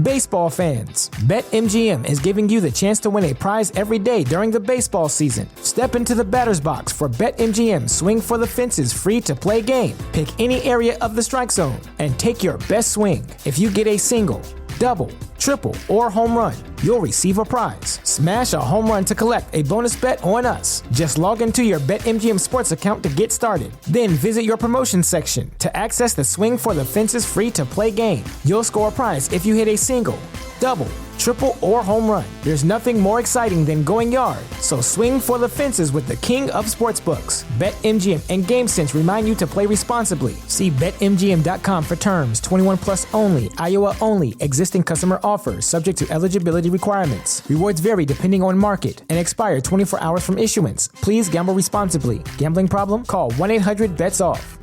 Baseball fans, BetMGM is giving you the chance to win a prize every day during the baseball season. Step into the batter's box for BetMGM Swing for the Fences free-to-play game. Pick any area of the strike zone and take your best swing. If you get a single, double, triple, or home run, you'll receive a prize. Smash a home run to collect a bonus bet on us. Just log into your BetMGM Sports account to get started. Then visit your promotions section to access the Swing for the Fences free-to-play game. You'll score a prize if you hit a single, double, triple, or home run. There's nothing more exciting than going yard, so swing for the fences with the king of sportsbooks. BetMGM and GameSense remind you to play responsibly. See BetMGM.com for terms. 21 plus only. Iowa only. Existing customer offers. Subject to eligibility requirements. Rewards vary depending on market and expire 24 hours from issuance. Please gamble responsibly. Gambling problem? Call 1-800-BETS-OFF.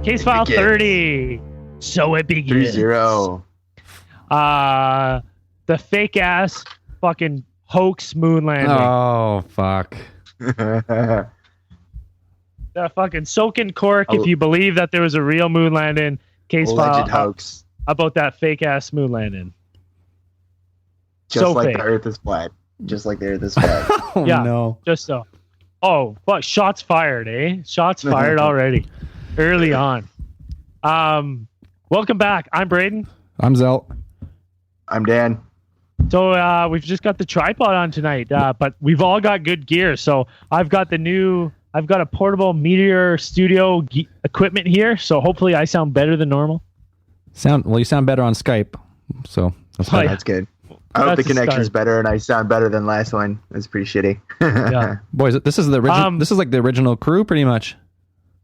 Case file 30. So it begins. 3-0. The fake ass fucking hoax moon landing. Oh, fuck. The fucking soaking cork if you believe that there was a real moon landing. Case Alleged file hoax. About that fake ass moon landing. Just so like fake. the earth is flat. Just like the earth is flat. Oh, Yeah. no. Just so. Oh, fuck. Shots fired, eh? Shots fired already. Early on. Welcome back. I'm Braden. I'm Zelt. I'm Dan. So we've just got the tripod on tonight, but we've all got good gear. So I've got a portable Meteor Studio equipment here. So hopefully I sound better than normal. You sound better on Skype. So that's Oh, fine. yeah. That's good. I hope That's the a connection's start. better and I sound better than last one. That's pretty shitty. Yeah. Boys, this is the original. This is like the original crew, pretty much.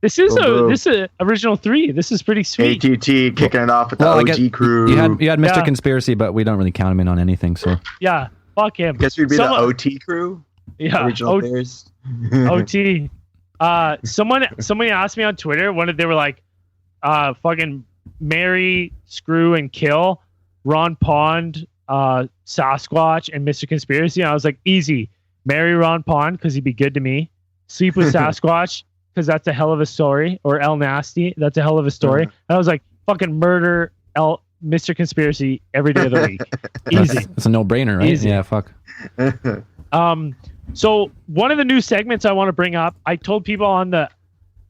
This is Boom, this is original 3. This is pretty sweet. ATT kicking it off with the Well, I OG guess crew. You had Mr. Yeah. Conspiracy, but we don't really count him in on anything. So Yeah. Fuck him. Guess we'd be the OT crew. Yeah. Original Bears. OT. Someone asked me on Twitter they were like, fucking marry, screw, and kill Ron Pond, Sasquatch, and Mr. Conspiracy. And I was like, easy. Marry Ron Pond because he'd be good to me. Sleep with Sasquatch because that's a hell of a story. Or El Nasty, that's a hell of a story. And I was like, fucking murder Mr. Conspiracy every day of the week. Easy. it's a no-brainer, right? Easy. Yeah, fuck. So one of the new segments I want to bring up, I told people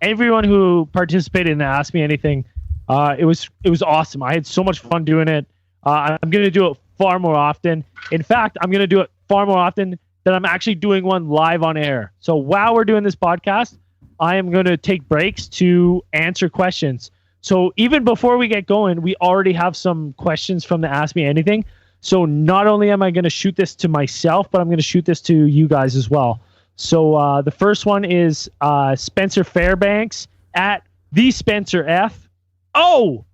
everyone who participated in the Ask Me Anything, it was awesome. I had so much fun doing it. I'm going to do it far more often. In fact, I'm going to do it far more often than I'm actually doing one live on air. So while we're doing this podcast, I am going to take breaks to answer questions. So even before we get going, we already have some questions from the Ask Me Anything. So not only am I going to shoot this to myself, but I'm going to shoot this to you guys as well. So the first one is Spencer Fairbanks at the Spencer F. Oh,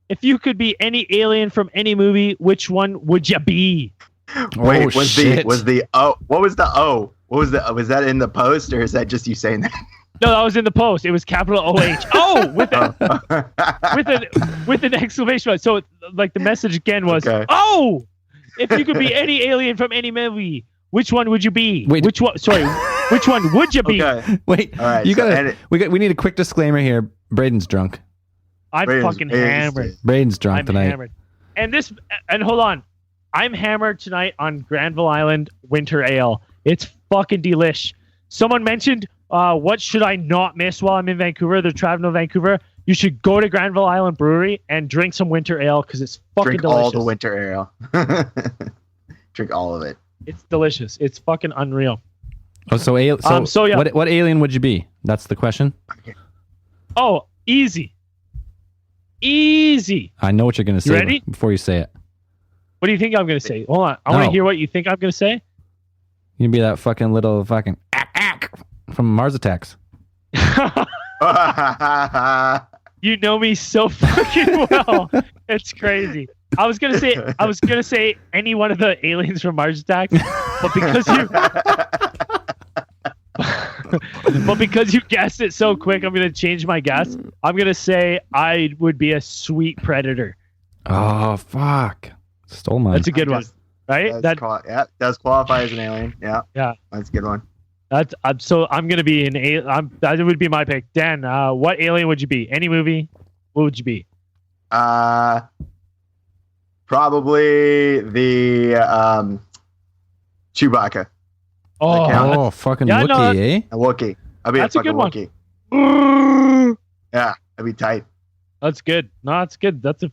if you could be any alien from any movie, which one would you be? Wait, Oh, shit. was the O? What was the O? Was that in the post or is that just you saying that? No, that was in the post. It was capital OH. Oh, with an exclamation mark. So like the message again was, Okay. oh, if you could be any alien from any movie, which one would you be? Wait. Which one? Sorry, which one would you be? Okay. Wait, All right, you so- gotta. We need a quick disclaimer here. Braden's drunk. I'm Braden's fucking wasted. hammered. Braden's drunk I'm tonight. hammered. And hold on. I'm hammered tonight on Granville Island Winter Ale. It's fucking delish. Someone mentioned, what should I not miss while I'm in Vancouver? They're traveling to Vancouver. You should go to Granville Island Brewery and drink some winter ale because it's fucking Drink delicious. all the winter ale. Drink all of it. It's delicious. It's fucking unreal. Oh, so yeah. What alien would you be? That's the question. Oh, easy. Easy. I know what you're gonna say. ready? Before you say it? What do you think I'm going to say? Hold on. I want to No. hear what you think I'm going to say. You'd be that fucking little fucking from Mars Attacks. You know me so fucking well. It's crazy. I was gonna say any one of the aliens from Mars Attacks, but because you but because you guessed it so quick, I'm gonna change my guess. I'm gonna say I would be a sweet predator. Oh fuck! Stole mine. That's a good one, right? Does qualify as an alien. Yeah. Yeah. That's a good one. I'm gonna be an alien. That would be my pick. Dan, what alien would you be? Any movie? What would you be? Probably the Chewbacca. Oh, fucking Yeah, no, Wookiee, eh? A Wookiee. I'll be That's a a good fucking one. Wookiee. Yeah, that'd be tight. that's good. No, that's good. It's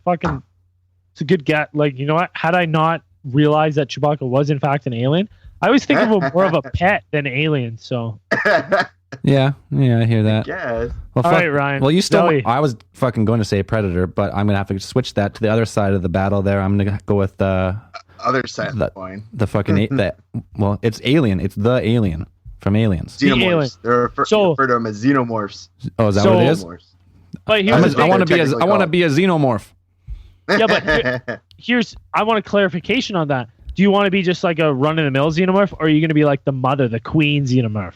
a good get. Like, you know what? Had I not realized that Chewbacca was in fact an alien, I always think of him more of a pet than an alien. So, Yeah, I hear that. Yes. Well, all right, Ryan. Well, you still. Zoe. I was fucking going to say Predator, but I'm gonna have to switch that to the other side of the battle. There, I'm gonna go with Other side of the coin. the fucking well, it's Alien. It's the Alien from Aliens. The alien. Xenomorphs. They're refer to them as xenomorphs. Oh, is that So- what it is? Xenomorphs. But here's the I thing. want to be. technically I want to called. be a xenomorph. Yeah, but I want a clarification on that. Do you want to be just like a run-of-the-mill xenomorph, or are you going to be like the mother, the queen xenomorph?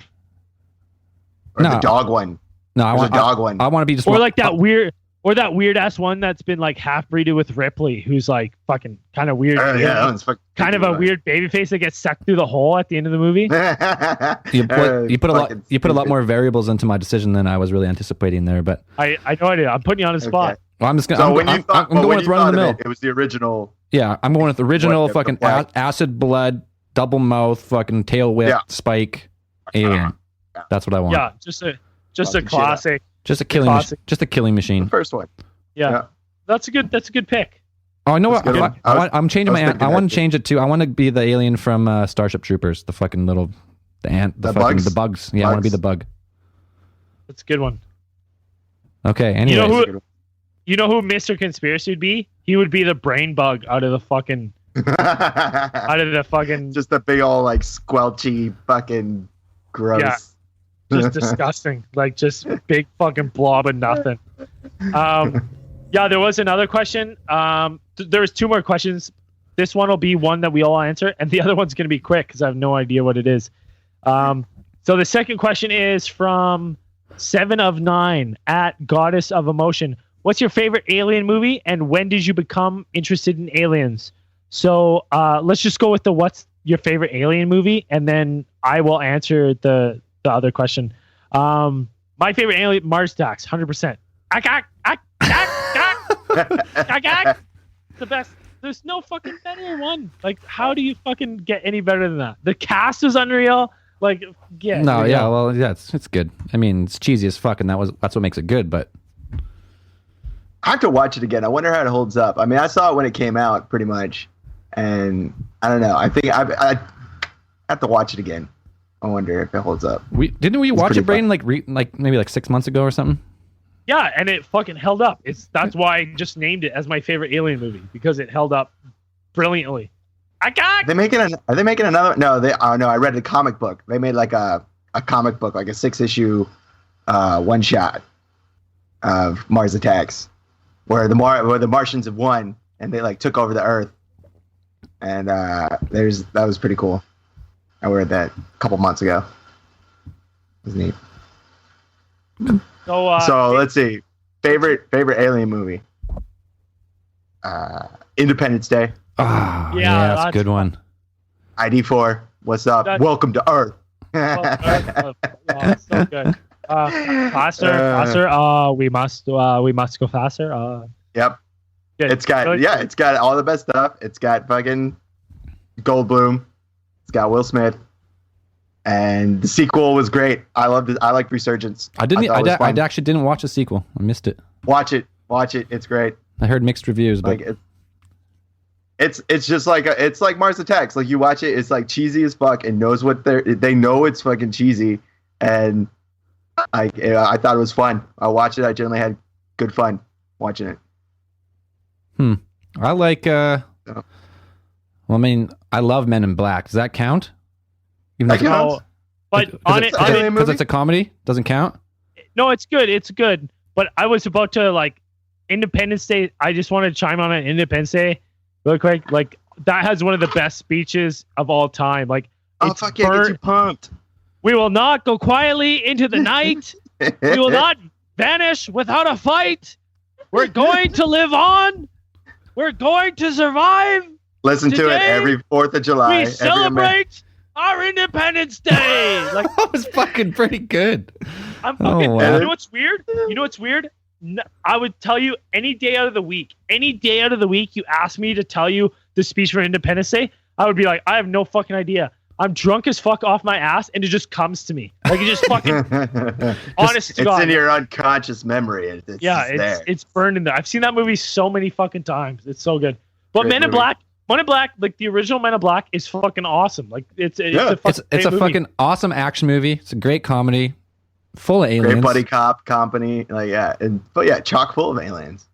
Or No. the dog one. No, I There's want a dog one. I want to be just Or one- like that weird ass one that's been like half-breeded with Ripley, who's like fucking kind of weird. Yeah, that one's fucking kind of a weird baby face that gets sucked through the hole at the end of the movie. You put a lot more variables into my decision than I was really anticipating there. But I know I did. I'm putting you on the spot. Okay. well, I'm just gonna. So I'm, when you I'm, thought, I'm going with run of the mill. it was the original. Yeah, I'm going with the original What, the fucking black- acid blood, double mouth, fucking tail whip, Yeah. spike, alien. Yeah. That's what I want. Yeah, just a Fucking shit up. classic. Just a killing, Classic. just a killing The machine. first one. Yeah. Yeah. That's a good pick. Oh, I know That's what. a good one. I'm changing I was my. thinking I want that to too. change it to. I want to be the alien from Starship Troopers. The fucking little, the ant, The fucking bugs? the bugs. Yeah, I want to be the bug. That's a good one. Okay. You Anyways, know You know who Mr. Conspiracy would be? He would be the brain bug out of the fucking Just a big old like squelchy fucking gross. Yeah. Just disgusting. Like just big fucking blob of nothing. Yeah, there was another question. There was two more questions. This one will be one that we all answer, and the other one's going to be quick because I have no idea what it is. So the second question is from 7 of 9 at Goddess of Emotion. What's your favorite alien movie, and when did you become interested in aliens? So let's just go with the what's your favorite alien movie, and then I will answer the other question. My favorite alien, Mars Attacks, 100%. The best. There's no fucking better one. Like, how do you fucking get any better than that? The cast is unreal. Like, yeah. no, yeah, well, yeah, it's good. I mean, it's cheesy as fuck, and that's what makes it good. But I have to watch it again. I wonder how it holds up. I mean, I saw it when it came out, pretty much, and I don't know. I think I have to watch it again. I wonder if it holds up. didn't we watch pretty it, Braden? Like maybe like 6 months ago or something. Yeah, and it fucking held up. That's why I just named it as my favorite alien movie, because it held up brilliantly. Are they making another? No, no. I read the comic book. They made like a comic book, like a 6-issue one shot of Mars Attacks, where the Martians have won and they like took over the Earth, and that was pretty cool. I read that a couple months ago. It was neat. So let's see. Favorite alien movie. Independence Day. Ah, Yeah, yeah, that's a that's good one. ID4. What's up? That's- Welcome to Earth. So good. Faster. We must go faster. Yep. Good. It's got all the best stuff. It's got fucking Goldblum. It's got Will Smith. And the sequel was great. I loved it. I liked Resurgence. I actually didn't watch the sequel. I missed it. Watch it. It's great. I heard mixed reviews, but Like it's just like it's like Mars Attacks. Like you watch it, it's like cheesy as fuck and knows what they know it's fucking cheesy. And I thought it was fun. I watched it. I generally had good fun watching it. I like. Well, I mean, I love Men in Black. Does that count? Even That though counts. No, but on it, alien because movie? it's a comedy, doesn't count. no, it's good. It's good. But I was about to like Independence Day. I just want to chime on Independence Day real quick. Like that has one of the best speeches of all time. Like Oh, It's fuck yeah, get you pumped. We will not go quietly into the night. We will not vanish without a fight. We're going to live on. We're going to survive. Listen to it Today, every 4th of July. We celebrate our Independence Day. Like, That was fucking pretty good. I'm fucking. wow. You know what's weird? I would tell you any day out of the week. Any day out of the week, you ask me to tell you the speech for Independence Day, I would be like, I have no fucking idea. I'm drunk as fuck off my ass, and it just comes to me. Like, it just fucking. Honest to it's God. in your unconscious memory. It's there. it's burned in there. I've seen that movie so many fucking times. It's so good. But Great Men in movie. Black, like the original Men in Black, is fucking awesome. Like it's a Yeah. fucking It's great a movie. fucking awesome action movie. It's a great comedy, full of aliens. Great buddy cop company. Like, yeah. But yeah, chock full of aliens.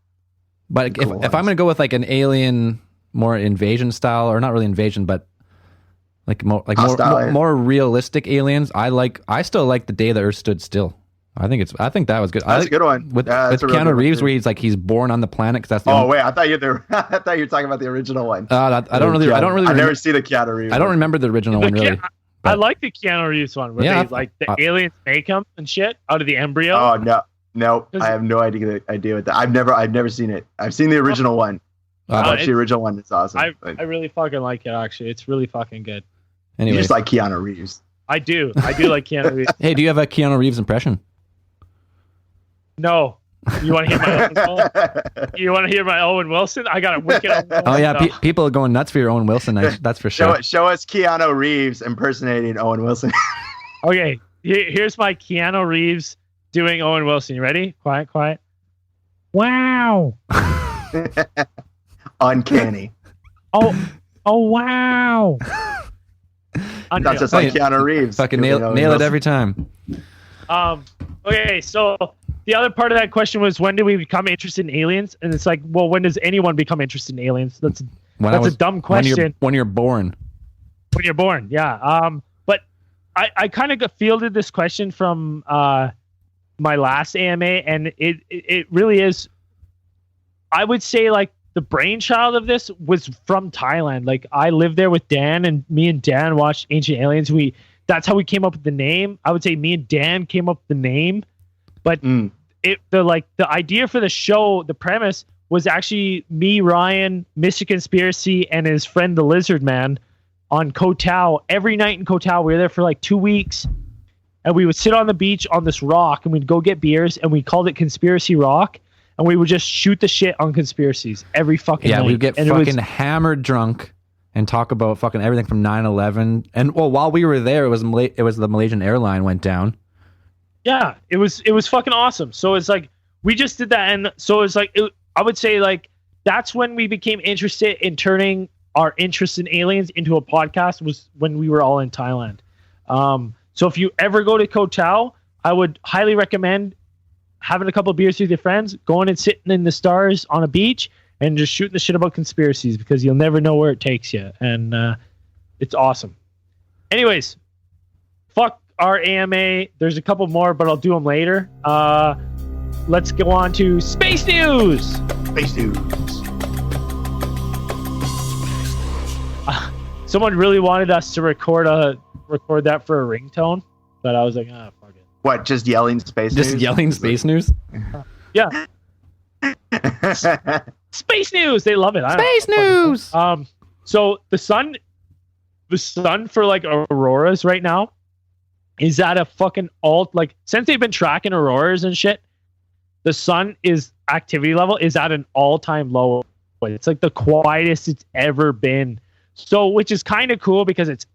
But Cool if I'm ones. gonna go with like an alien, more invasion style, or not really invasion, but Hostile. more realistic aliens, I still like The Day the Earth Stood Still. I think that was good. That's a good one. With Yeah, that's a real good Keanu one, Reeves, too. where he's born on the planet because that's the Oh only, wait, I thought you were talking about the original one. I don't really I've never remember, seen the Keanu Reeves. I don't one. remember the original one really. I like the Keanu Reeves one where Yeah, they like the aliens make them and shit out of the embryo. Oh no, Does- I have no idea with that. I've never seen it. I've seen the original one. I watched the it's- original one. It's awesome. I really fucking like it. Actually, it's really fucking good. you Anyway, just like Keanu Reeves. I do like Keanu Reeves. hey, do you have a Keanu Reeves impression? No, you want to hear my you want to hear my Owen Wilson? I got a wicked. Owen Wilson, Oh yeah, though. people are going nuts for your Owen Wilson. That's for sure. Show us Keanu Reeves impersonating Owen Wilson. Okay, here's my Keanu Reeves doing Owen Wilson. You ready? Quiet. Wow. Uncanny. Oh wow. Not just like Keanu Reeves. Fucking doing nail Owen it Wilson. every time. Okay, so the other part of that question was when do we become interested in aliens? And it's like, well, when does anyone become interested in aliens? That's a dumb question. When you're born. When you're born, yeah. But I kind of fielded this question from my last AMA, and it really is. I would say like the brainchild of this was from Thailand. Like I lived there with Dan, and me and Dan watched Ancient Aliens. That's how we came up with the name. I would say me and Dan came up with the name, but the idea for the show, the premise was actually me, Ryan, Mr. Conspiracy, and his friend the Lizard Man on Koh Tao. Every night in Koh Tao, we were there for like 2 weeks, and we would sit on the beach on this rock, and we'd go get beers, and we called it Conspiracy Rock, and we would just shoot the shit on conspiracies every fucking night. Yeah, we'd get And fucking hammered drunk and talk about fucking everything from 9/11. And well, while we were there, it was the Malaysian airline went down. Yeah, it was fucking awesome. So it's like we just did that, and so it's like I would say like that's when we became interested in turning our interest in aliens into a podcast. Was when we were all in Thailand. So if you ever go to Koh Tao, I would highly recommend having a couple of beers with your friends, going and sitting in the stars on a beach, and just shooting the shit about conspiracies, because you'll never know where it takes you, and it's awesome. Anyways, fuck our AMA. There's a couple more, but I'll do them later. Let's go on to space news. Space News. Someone really wanted us to record that for a ringtone, but I was like, fuck it. What? Just yelling space Just news? yelling space news. Yeah, space news. They love it. Space news. So the sun for like auroras right now is at a fucking since they've been tracking auroras and shit, the sun activity level is at an all-time low. It's like the quietest it's ever been. So, which is kind of cool, because it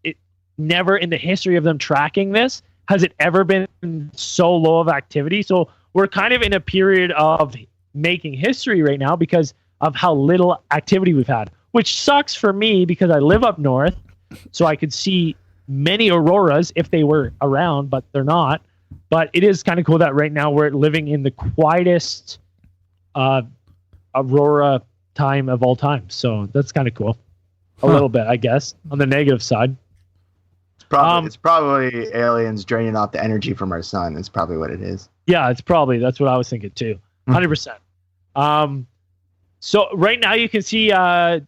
never in the history of them tracking this has it ever been so low of activity. So we're kind of in a period of making history right now because of how little activity we've had, which sucks for me because I live up north, so I could see many auroras if they were around, but they're not. But it is kind of cool that right now we're living in the quietest aurora time of all time. So that's kind of cool. A little bit, I guess, on the negative side. It's probably aliens draining off the energy from our sun. It's probably what it is. Yeah, that's what I was thinking too. 100%. So right now you can see Da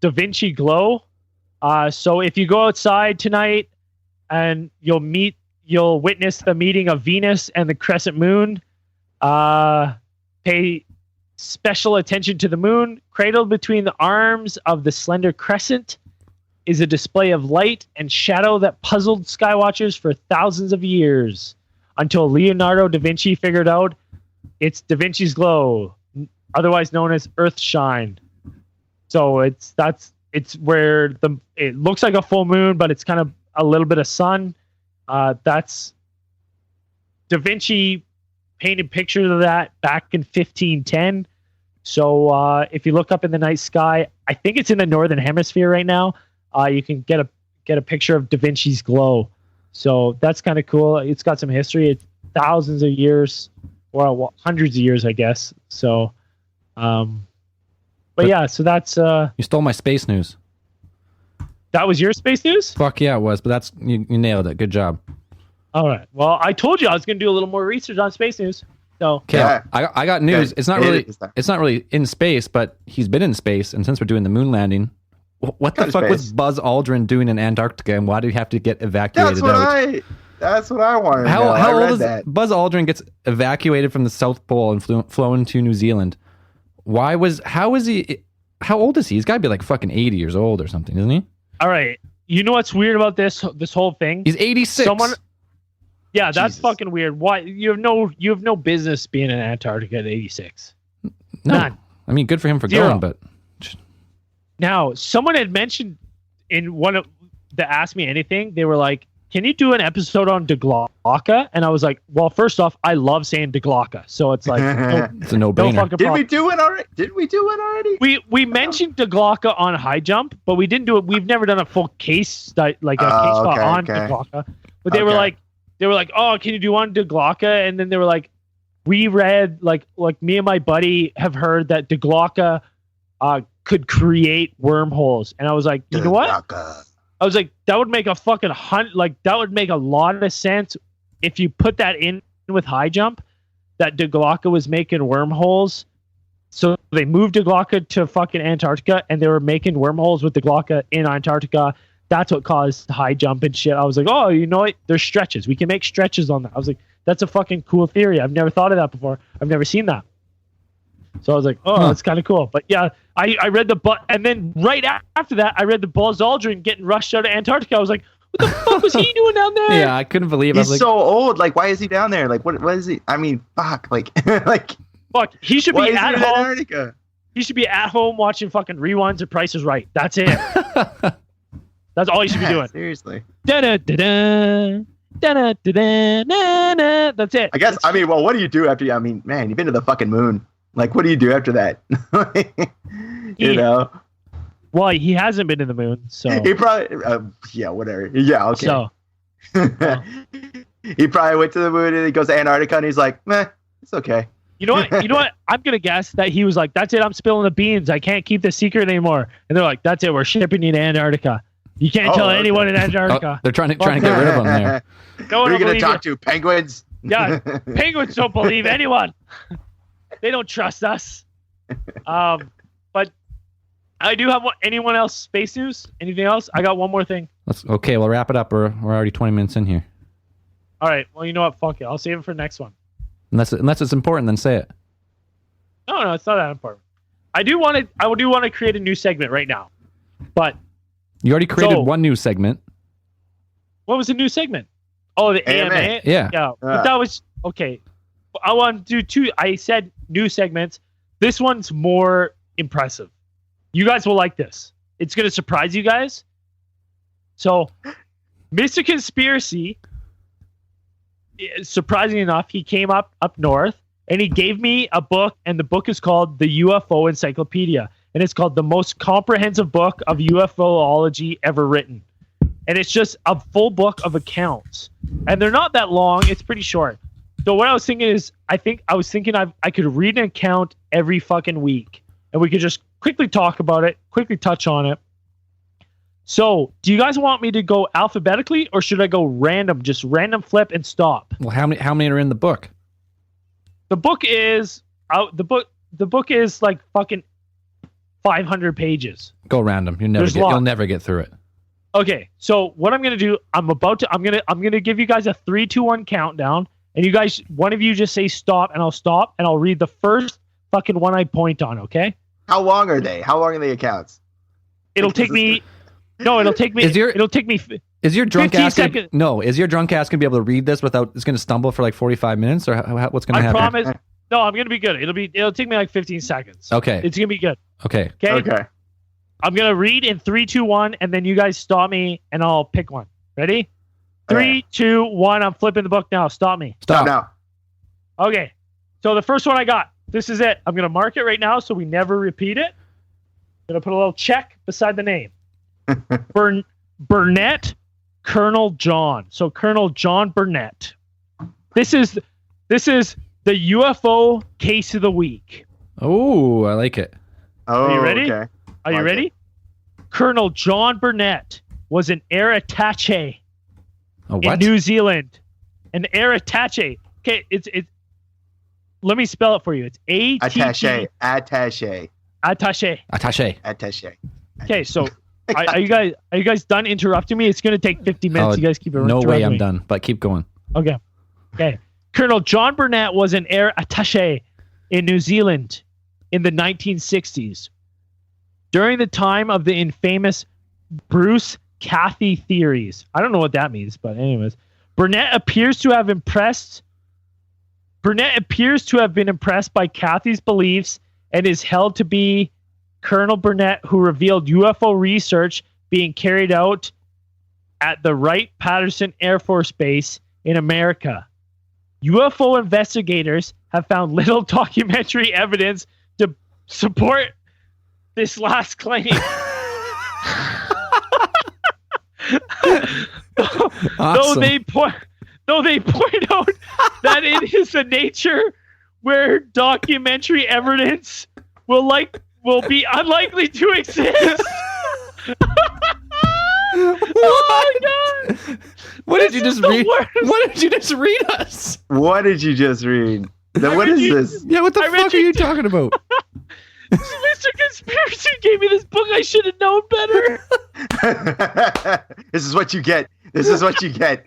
Vinci Glow. So if you go outside tonight, and you'll witness the meeting of Venus and the crescent moon. Pay special attention to the moon. Cradled between the arms of the slender crescent is a display of light and shadow that puzzled skywatchers for thousands of years, until Leonardo da Vinci figured out it's Da Vinci's glow, otherwise known as Earthshine. So it's where it looks like a full moon, but it's kind of a little bit of sun. That's Da Vinci painted pictures of that back in 1510. So if you look up in the night sky, I think it's in the northern hemisphere right now. You can get a picture of Da Vinci's glow. So that's kind of cool. It's got some history. It's thousands of years, or hundreds of years, I guess. So, but yeah. So that's You stole my space news. that was your space news. Fuck yeah, it was. But that's you nailed it. Good job. All right. Well, I told you I was going to do a little more research on space news. So Okay, Yeah. I got news. Yeah, It's not really in space, but he's been in space, and since we're doing the moon landing, what the Go to fuck was space. Buzz Aldrin doing in Antarctica, and why did he have to get evacuated out? That's what I wanted to know. How I old read is that. Buzz Aldrin gets evacuated from the South Pole and flown to New Zealand? How old is he? He's got to be like fucking 80 years old or something, isn't he? all right. You know what's weird about this whole thing? He's 86. Yeah, that's Jesus. fucking weird. Why you have no business being in Antarctica at 86. No. None. I mean, good for him for Zero. going, but Now, someone had mentioned in one of the Ask Me Anything, they were like, "Can you do an episode on Deglocka?" And I was like, "Well, first off, I love saying Deglocka, so it's like it's a no no-brainer. fucking Did problem." we do it already? We mentioned Deglocka on High Jump, but we didn't do it. We've never done a full case case file okay, on okay. Deglocka. But they were like, "Oh, can you do one Deglocka?" And then they were like, "We read like me and my buddy have heard that Deglocka could create wormholes." And I was like, "You know what?" I was like, "That would make a fucking that would make a lot of sense if you put that in with High Jump, that Deglocka was making wormholes." So they moved Deglocka to fucking Antarctica, and they were making wormholes with Deglocka in Antarctica. That's what caused High Jump and shit. I was like, "Oh, you know what? There's stretches. We can make stretches on that." I was like, "That's a fucking cool theory. I've never thought of that before. I've never seen that." So I was like, "Oh, that's kind of cool." But yeah, I read and then right after that, I read the Buzz Aldrin getting rushed out of Antarctica. I was like, "What the fuck was he doing down there?" Yeah, I couldn't believe it. I was He's like, so old. Like, why is he down there? Like, what is he? I mean, fuck. Like, Fuck, he should why be is he at in home. Antarctica? He should be at home watching fucking reruns of Price is Right. That's it. That's all he should be doing. Seriously. Da-da-da-da, da-da-da-da, na-na. That's it. I guess. I mean, well, what do you do after? I mean, man, you've been to the fucking moon. Like, what do you do after that? You know. Well, he hasn't been to the moon, so He probably. Yeah. Whatever. Yeah. Okay. so He probably went to the moon and he goes to Antarctica and he's like, meh, it's okay. you know what? I'm gonna guess that he was like, "That's it. I'm spilling the beans. I can't keep this secret anymore." And they're like, "That's it. We're shipping you to Antarctica. You can't tell okay. anyone in oh, Antarctica." they're trying to get rid of him there. No one Who are you will gonna believe talk to? Penguins? Yeah, penguins don't believe anyone. They don't trust us. But I do have anyone else space news? Anything else? I got one more thing. Okay, we'll wrap it up. We're already 20 minutes in here. All right. Well, you know what? Fuck it. I'll save it for the next one. Unless it's important, then say it. No, it's not that important. I do want to create a new segment right now. But You already created So- one new segment. what was the new segment? Oh, the AMA. Yeah. Yeah. But that was okay. I want to do two. I said new segments. This one's more impressive. You guys will like this. It's going to surprise you guys. So, Mr. Conspiracy, surprisingly enough, he came up north and he gave me a book, and the book is called The UFO Encyclopedia. And it's called the most comprehensive book of UFOlogy ever written. And it's just a full book of accounts. And they're not that long. It's pretty short. So what I was thinking is, I could read an account every fucking week. And we could just quickly talk about it, quickly touch on it. So, do you guys want me to go alphabetically, or should I go random? Just random flip and stop. Well, how many are in the book? The book is out. The book is like fucking 500 pages. Go random. You'll never There's get lots. you'll never get through it. Okay, so what I'm gonna do, I'm gonna give you guys a 3, 2, 1 countdown, and you guys, one of you just say stop, and I'll read the first fucking one I point on. Okay? How long are they? How long are the accounts? It'll take me. No, it'll take me. It'll take me. Is your drunk 15 ass gonna, seconds. no? Is your drunk ass gonna be able to read this without? It's gonna stumble for like 45 minutes, or what's gonna I happen? promise. No, I'm gonna be good. It'll take me like 15 seconds. Okay. It's gonna be good. Okay. Okay. I'm gonna read in 3, 2, 1, and then you guys stop me, and I'll pick one. Ready? Okay. 3, 2, 1. I'm flipping the book now. Stop me. Stop. No. Okay. So the first one I got. This is it. I'm gonna mark it right now so we never repeat it. I'm gonna put a little check beside the name. Burnett Colonel John. So Colonel John Burnett. This is the UFO case of the week. Oh, I like it. Oh, Are you ready? Okay. Are you Okay. ready? Colonel John Burnett was an air attaché A in what? New Zealand. An air attaché. Okay, it's let me spell it for you. It's Attaché. attaché. Attaché. Attaché. Okay, so are you guys done interrupting me? It's gonna take 50 minutes. Oh, You guys keep it. No way, I'm me. done. But keep going. Okay. Colonel John Burnett was an air attaché in New Zealand in the 1960s. During the time of the infamous Bruce Cathy theories. I don't know what that means, but anyways. Burnett appears to have been impressed by Cathy's beliefs and is held to be Colonel Burnett, who revealed UFO research being carried out at the Wright-Patterson Air Force Base in America. UFO investigators have found little documentary evidence to support this last claim. Awesome. Though they point out that it is a nature where documentary evidence will be unlikely to exist. Oh my god! What did This you is just the read? worst. What did you just read us? What did you just read? What read is you- this? Yeah, what the I read fuck are you- you talking about? Mr. Conspiracy gave me this book. I should have known better. This is what you get. This is what you get.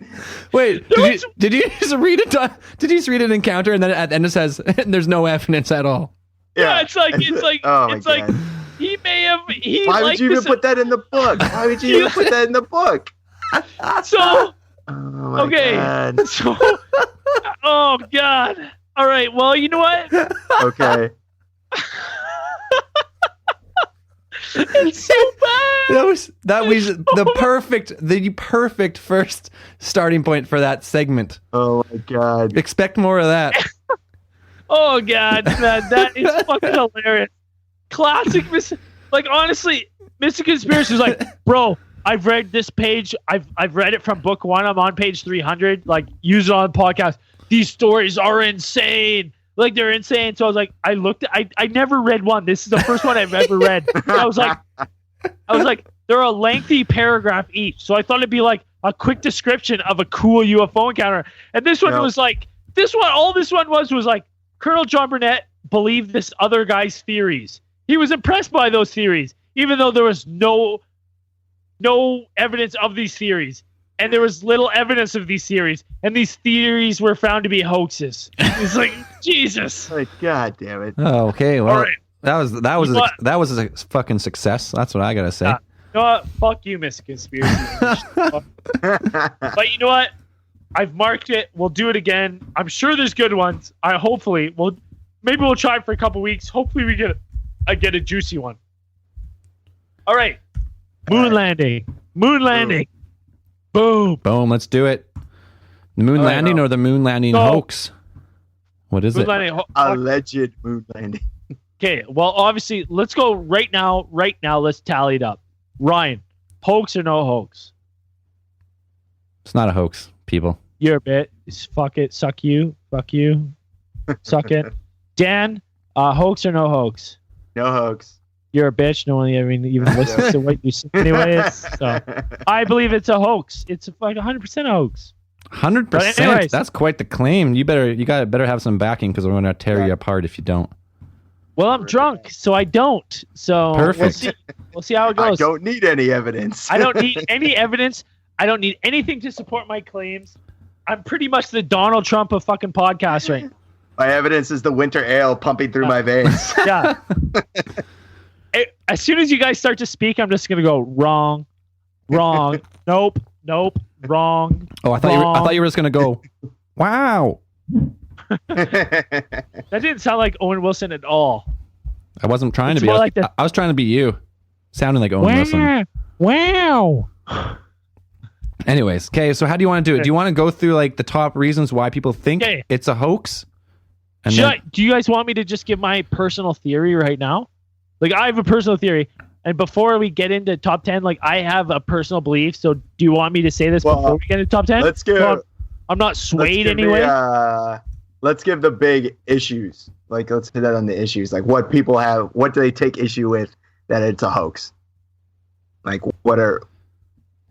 Wait, did you just read it? Did you just read an encounter and then at the end it says there's no evidence at all? Yeah, it's like Oh my it's like God. he may have Why would you even put that in the book? Why would you even put that in the book? so Oh my okay. God. So oh god. All right. Well, you know what? Okay. It's so bad. That was the perfect first starting point for that segment. Oh my God. Expect more of that. Oh god, man, that is fucking hilarious. Classic, like honestly, Mr. Conspiracy was like, bro, I've read this page. I've read it from book 1. I'm on page 300. Like, use it on the podcast. These stories are insane. Like, they're insane. So I was like, I never read one. This is the first one I've ever read. So I was like, they're a lengthy paragraph each. So I thought it'd be like a quick description of a cool UFO encounter. And this one was like, all this one was like, Colonel John Burnett believed this other guy's theories. He was impressed by those theories, even though there was no evidence of these theories. And there was little evidence of these theories. And these theories were found to be hoaxes. It's like, Jesus. Like, God damn it. Oh, okay. Well, All right. that was a fucking success. That's what I gotta say. You know what? Fuck you, Mr. Conspiracy. But you know what? I've marked it. We'll do it again. I'm sure there's good ones. Maybe we'll try it for a couple weeks. Hopefully we get a juicy one. All right. Moon landing. Boom. Boom. Let's do it. The moon landing or the moon landing hoax? What is Moon it? landing. Alleged moon landing. Okay. Well, obviously, let's go right now. Right now, let's tally it up. Ryan, hoax or no hoax? It's not a hoax, people. You're a bit. Fuck it. Suck you. Fuck you. Suck it. Dan, hoax or no hoax? No hoax. You're a bitch. No one even listens to what you say anyways. So I believe it's a hoax. It's like 100% a hoax. 100%. anyways. That's quite the claim. You better have some backing because we're going to tear you apart if you don't. Well, I'm drunk, so I don't. So Perfect. We'll see how it I goes. don't need any evidence. I don't need any evidence. I don't need anything to support my claims. I'm pretty much the Donald Trump of fucking podcasts right now. My evidence is the winter ale pumping through my veins. Yeah. As soon as you guys start to speak, I'm just gonna go wrong, nope, wrong. Oh, I thought you were just gonna go. Wow. That didn't sound like Owen Wilson at all. I wasn't trying It's to be. more like I was trying to be you. Sounding like Owen Wilson. Wow. Anyways, okay. So how do you want to do it? Do you want to go through like the top reasons why people think Okay. it's a hoax? And Do you guys want me to just give my personal theory right now? Like, I have a personal theory, and before we get into top 10, like, I have a personal belief. So, do you want me to say this before we get into top 10? Let's go. So I'm not swayed anyway. Let's give the big issues. Like, let's hit that on the issues. Like, what people have, what do they take issue with that it's a hoax? Like, what are?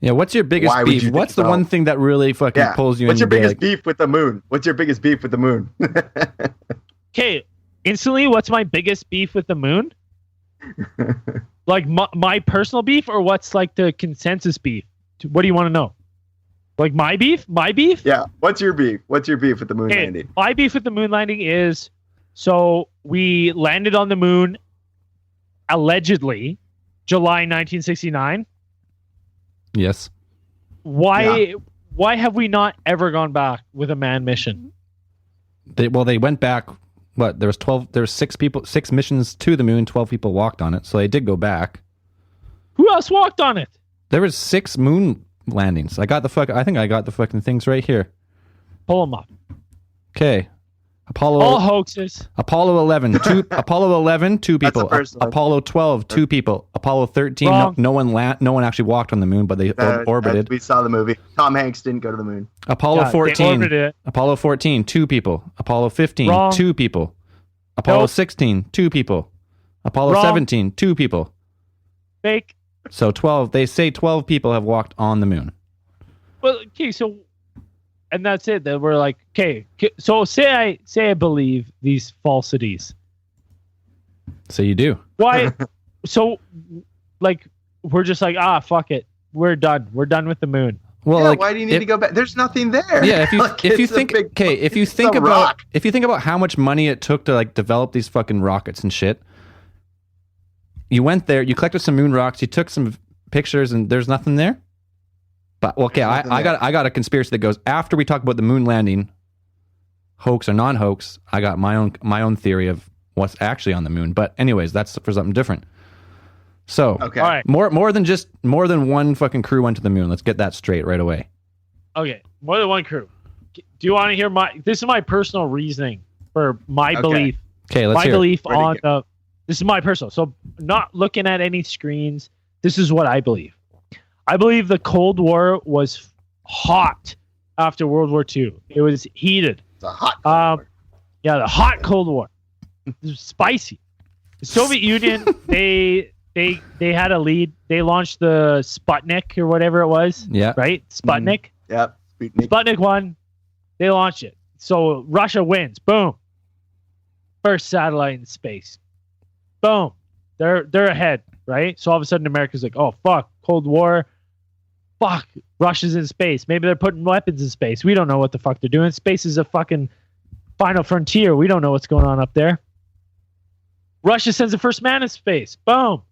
yeah, what's your biggest Why would you beef? think What's the so? one thing that really fucking Yeah. pulls you What's in? your to be biggest like, beef with the moon? What's your biggest beef with the moon? Okay, instantly, what's my biggest beef with the moon? Like, my personal beef, or what's like the consensus beef? What do you want to know? Like, my beef? My beef? Yeah. What's your beef? What's your beef with the moon Okay, landing? my beef with the moon landing is, so we landed on the moon allegedly July 1969. yes. Why have we not ever gone back with a manned mission? They went back. What? There was 6 missions to the moon. 12 people walked on it, so they did go back. Who else walked on it? There was 6 moon landings. I think I got the fucking things right here. Pull them up. Okay. All hoaxes. Apollo 11, 2 Apollo 11, 2 That's the people. first one. Apollo 12, 2 people. Apollo 13, Wrong. no one actually walked on the moon, but they orbited. We saw the movie. Tom Hanks didn't go to the moon. Apollo Yeah, they 14, orbited it. Apollo 14, 2 people. Apollo 15, Wrong. 2 people. Apollo Nope. 16, 2 people. Apollo Wrong. 17, 2 people. Fake. So 12, they say 12 people have walked on the moon. Well, okay, so, and that's it. That we're like, okay, so say I believe these falsities. So you do. Why? So, like, we're just like, fuck it, we're done. We're done with the moon. Well, Yeah, like, why do you need to go back? There's nothing there. Yeah, if you Like, if you it's a think big- okay, if you it's think a about rock. if you think about how much money it took to like develop these fucking rockets and shit, you went there, you collected some moon rocks, you took some pictures, and there's nothing there. But okay, There's nothing I got a conspiracy that goes after we talk about the moon landing, hoax or non-hoax. I got my own theory of what's actually on the moon. But anyways, that's for something different. So Okay. All right. more than one fucking crew went to the moon. Let's get that straight right away. Okay, more than one crew. Do you want to hear this is my personal reasoning for my Okay. belief. Okay, let's My hear it. belief Where'd it on the. This is my personal. So, not looking at any screens. This is what I believe. I believe the Cold War was hot after World War II. It was heated. It's a hot. Yeah, the hot Cold War. It was spicy. The Soviet Union, they had a lead. They launched the Sputnik or whatever it was. Yeah. Right? Sputnik. Yep. Sputnik. Sputnik 1. They launched it. So Russia wins. Boom. First satellite in space. Boom. They're ahead, right? So all of a sudden America's like, oh fuck, Cold War. Fuck, Russia's in space. Maybe they're putting weapons in space. We don't know what the fuck they're doing. Space is a fucking final frontier. We don't know what's going on up there. Russia sends the first man in space. Boom.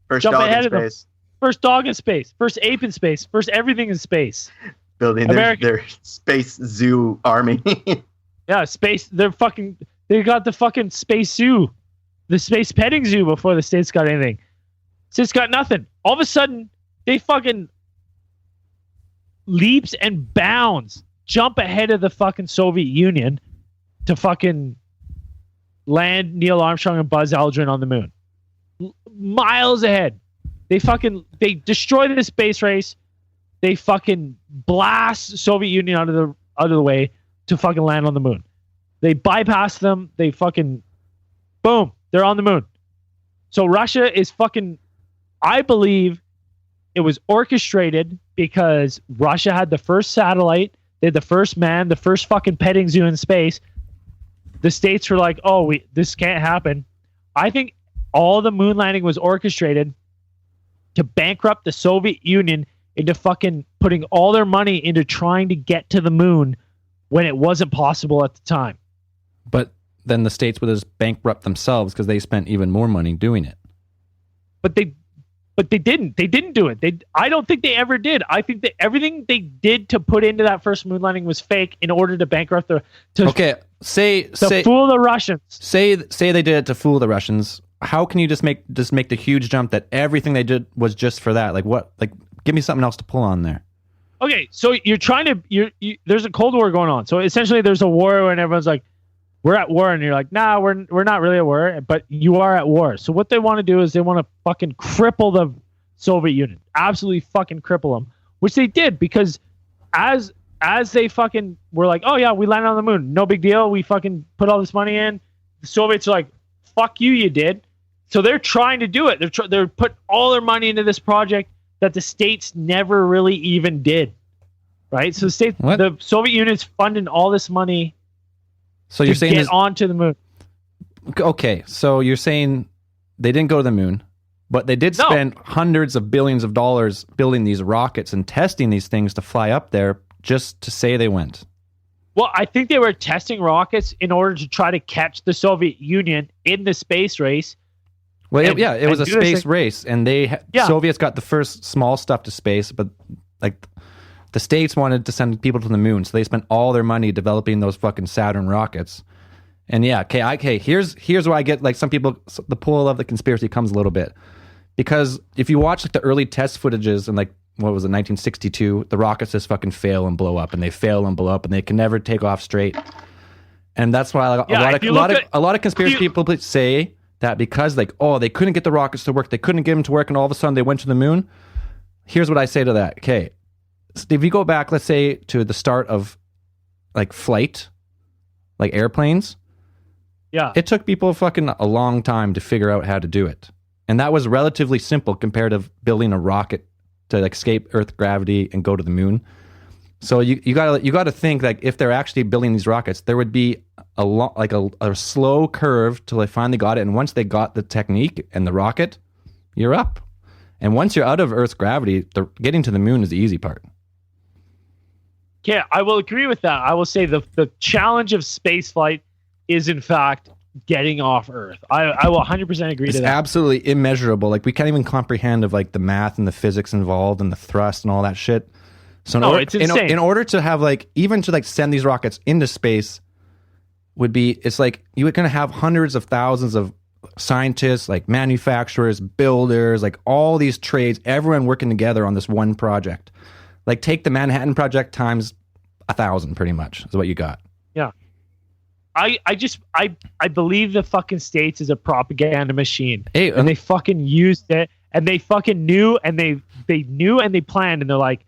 First jump dog ahead in of them. space. First dog in space. First ape in space. First everything in space. Building their space zoo army. Yeah, space. They got the fucking space zoo, the space petting zoo before the states got anything. States got nothing. All of a sudden, they fucking leaps and bounds, jump ahead of the fucking Soviet Union to fucking land Neil Armstrong and Buzz Aldrin on the moon. Miles ahead. They destroy the space race. They fucking blast Soviet Union out of the way to fucking land on the moon. They bypass them. They fucking boom. They're on the moon. So Russia is fucking. I believe it was orchestrated because Russia had the first satellite. They had the first man, the first fucking petting zoo in space. The states were like, "Oh, this can't happen. I think all the moon landing was orchestrated to bankrupt the Soviet Union into fucking putting all their money into trying to get to the moon when it wasn't possible at the time. But then the states would just bankrupt themselves because they spent even more money doing it. But they didn't. They didn't do it. I don't think they ever did. I think that everything they did to put into that first moon landing was fake in order to bankrupt fool the Russians. Say they did it to fool the Russians. How can you just make the huge jump that everything they did was just for that? Like what? Like give me something else to pull on there. Okay, so you're trying to there's a Cold War going on. So essentially, there's a war and everyone's like, we're at war, and you're like, nah, we're not really at war, but you are at war. So what they want to do is they want to fucking cripple the Soviet Union, absolutely fucking cripple them, which they did because as they fucking were like, oh yeah, we landed on the moon, no big deal, we fucking put all this money in. The Soviets are like, fuck you, you did. So they're trying to do it. They're put all their money into this project that the states never really even did, right? So the Soviet Union's funding all this money. So you're saying get onto the moon. Okay, so you're saying they didn't go to the moon, but they did spend hundreds of billions of dollars building these rockets and testing these things to fly up there just to say they went. Well, I think they were testing rockets in order to try to catch the Soviet Union in the space race. Well, it was a space race, and Soviets got the first small stuff to space, but like the states wanted to send people to the moon, so they spent all their money developing those fucking Saturn rockets. And yeah, here's where I get like some people, the pull of the conspiracy comes a little bit, because if you watch like the early test footages and like what was it, 1962, the rockets just fucking fail and blow up, and they fail and blow up, and they can never take off straight. And that's why a lot of conspiracy people say that because like, oh, they couldn't get the rockets to work, they couldn't get them to work, and all of a sudden they went to the moon. Here's what I say to that. Okay, if you go back, let's say to the start of like flight, like airplanes, it took people fucking a long time to figure out how to do it, and that was relatively simple compared to building a rocket to like escape Earth gravity and go to the moon. So you gotta think like if they're actually building these rockets, there would be a slow curve till they finally got it, and once they got the technique and the rocket, you're up. And once you're out of Earth's gravity, getting to the moon is the easy part. Yeah, I will agree with that. I will say the challenge of space flight is in fact getting off Earth. I will 100% agree to that. It's absolutely immeasurable. Like we can't even comprehend of like the math and the physics involved and the thrust and all that shit. So it's insane. In order to have like even to like send these rockets into space it's like you're going to have hundreds of thousands of scientists, like manufacturers, builders, like all these trades, everyone working together on this one project. Like take the Manhattan Project times 1,000 pretty much is what you got. Yeah. I believe the fucking states is a propaganda machine. Hey, and they fucking used it, and they fucking knew, and they knew, and they planned, and they're like,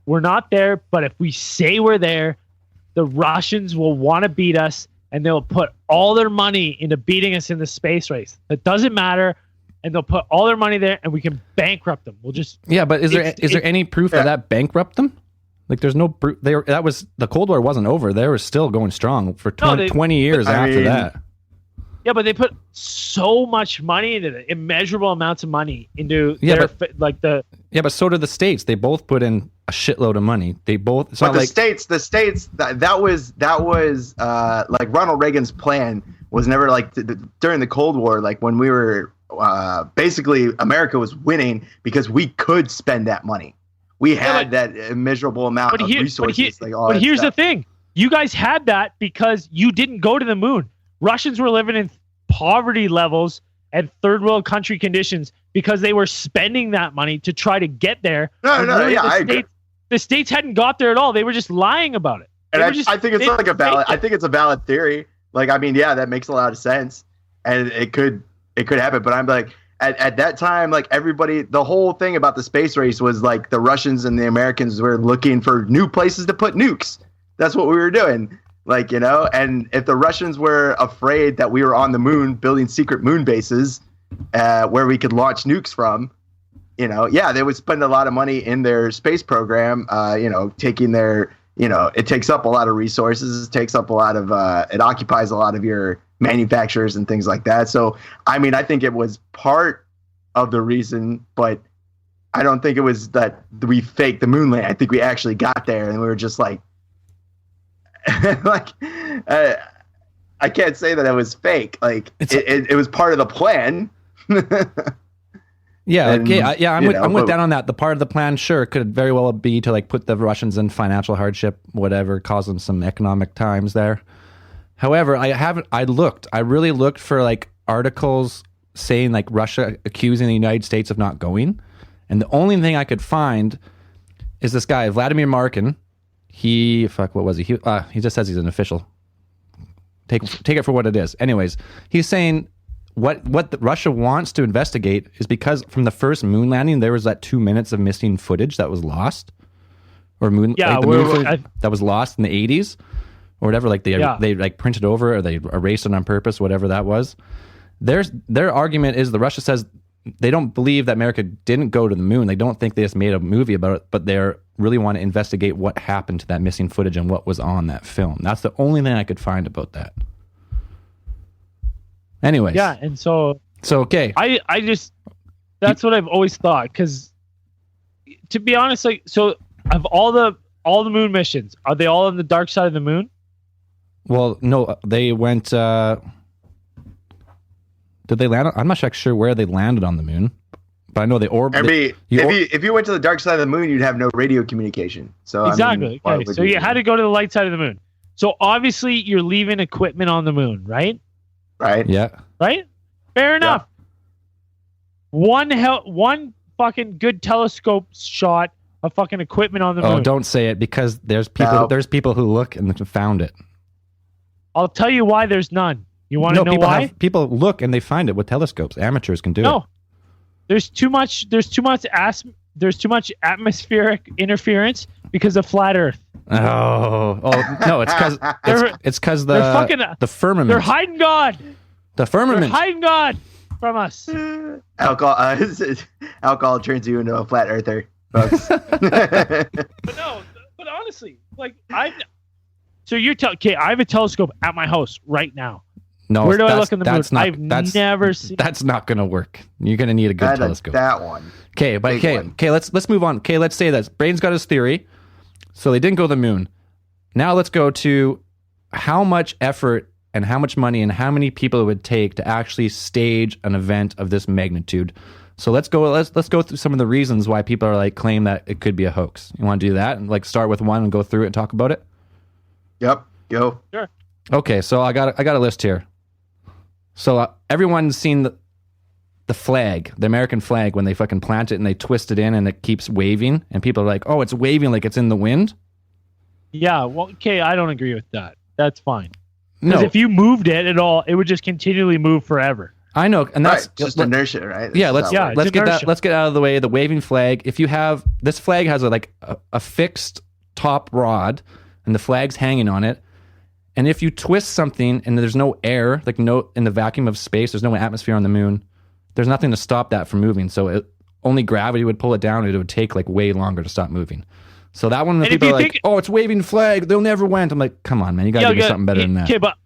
we're not there, but if we say we're there, the Russians will want to beat us, and they'll put all their money into beating us in the space race. That doesn't matter, and they'll put all their money there, and we can bankrupt them. We'll just but is there any proof that bankrupt them? Like, there's no proof. The Cold War wasn't over. They were still going strong for 20 years after that. Yeah, but they put so much money into it, immeasurable amounts of money into but so did the states. They both put in a shitload of money. They both. But the states, that was like Ronald Reagan's plan was never like during the Cold War, like when we were basically America was winning because we could spend that money. We had that immeasurable amount of resources. But here's the thing. You guys had that because you didn't go to the moon. Russians were living in poverty levels and third world country conditions because they were spending that money to try to get there. The states hadn't got there at all. They were just lying about it. And I think it's like I think it's a valid theory. Like, I mean, yeah, that makes a lot of sense, and it could happen. But I'm like, at that time, like everybody, the whole thing about the space race was like the Russians and the Americans were looking for new places to put nukes. That's what we were doing. Like, you know, and if the Russians were afraid that we were on the moon building secret moon bases where we could launch nukes from, you know, yeah, they would spend a lot of money in their space program, taking their, it takes up a lot of resources. It takes up a lot of, it occupies a lot of your manufacturers and things like that. So, I mean, I think it was part of the reason, but I don't think it was that we faked the moon landing. I think we actually got there and we were just like, I can't say that it was fake. Like it was part of the plan. Yeah, I'm with Dan on that. The part of the plan, sure, could very well be to like put the Russians in financial hardship, whatever, cause them some economic times there. However, I really looked for like articles saying like Russia accusing the United States of not going, and the only thing I could find is this guy Vladimir Markin. What was he? He just says he's an official. Take it for what it is. Anyways, he's saying. What Russia wants to investigate is because from the first moon landing, there was that 2 minutes of missing footage that was lost, or moon footage that was lost in the 80s, or whatever. Like they like printed over or they erased it on purpose, whatever that was. Their argument is Russia says they don't believe that America didn't go to the moon. They don't think they just made a movie about it, but they really want to investigate what happened to that missing footage and what was on that film. That's the only thing I could find about that. Anyways. Yeah, and so okay. I just that's what I've always thought, because to be honest, like, so of all the moon missions, are they all on the dark side of the moon? Well, no, they went did they land? I'm not sure where they landed on the moon, but I know they orbited. If you went to the dark side of the moon, you'd have no radio communication. So exactly. I mean, okay, so you had to go to the light side of the moon. So obviously you're leaving equipment on the moon, right? Right. Yeah. Right. Fair enough. Yeah. One fucking good telescope shot of fucking equipment on the moon. Oh, don't say it, because there's people. No. There's people who look and found it. I'll tell you why there's none. You want to know why? People look and they find it with telescopes. Amateurs can do it. No. There's too much atmospheric interference because of flat Earth. Oh no! It's because the firmament. They're hiding God. The firmament. They're hiding God from us. Alcohol turns you into a flat earther, folks. But honestly, like so you're okay. I have a telescope at my house right now. No, where do I look in the moon? I've never seen. That's not going to work. You're going to need a good telescope. That one. Okay, but okay. Let's move on. Okay, let's say that Brain's got his theory. So they didn't go to the moon. Now let's go to how much effort and how much money and how many people it would take to actually stage an event of this magnitude. So let's go through some of the reasons why people are like claim that it could be a hoax. You want to do that and like start with one and go through it and talk about it? Yep. Go. Sure. Okay, so I got a list here. So everyone's seen the flag, the American flag, when they fucking plant it and they twist it in and it keeps waving, and people are like, "Oh, it's waving like it's in the wind." Yeah, well, okay, I don't agree with that. That's fine. Because if you moved it at all, it would just continually move forever. I know, and that's just inertia, right? Yeah, let's get out of the way. The waving flag. If you have this flag has a fixed top rod, and the flag's hanging on it. And if you twist something and there's no air, like no in the vacuum of space, there's no atmosphere on the moon, there's nothing to stop that from moving. So only gravity would pull it down, and it would take like way longer to stop moving. So that one, people are like, "Oh, it's waving flag. They'll never went." I'm like, "Come on, man, you got to give me something better than that." Okay, but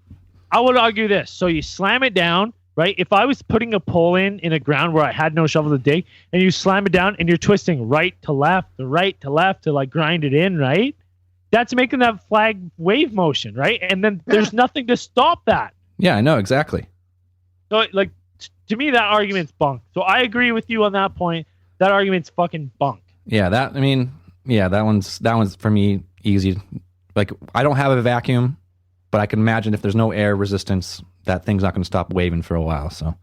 I would argue this. So you slam it down, right? If I was putting a pole in a ground where I had no shovel to dig, and you slam it down, and you're twisting right to left to like grind it in, right? That's making that flag wave motion, right? And then there's nothing to stop that. Yeah, I know, exactly. So, like, to me, that argument's bunk. So I agree with you on that point. That argument's fucking bunk. Yeah, that one's for me easy. Like, I don't have a vacuum, but I can imagine if there's no air resistance, that thing's not going to stop waving for a while. So,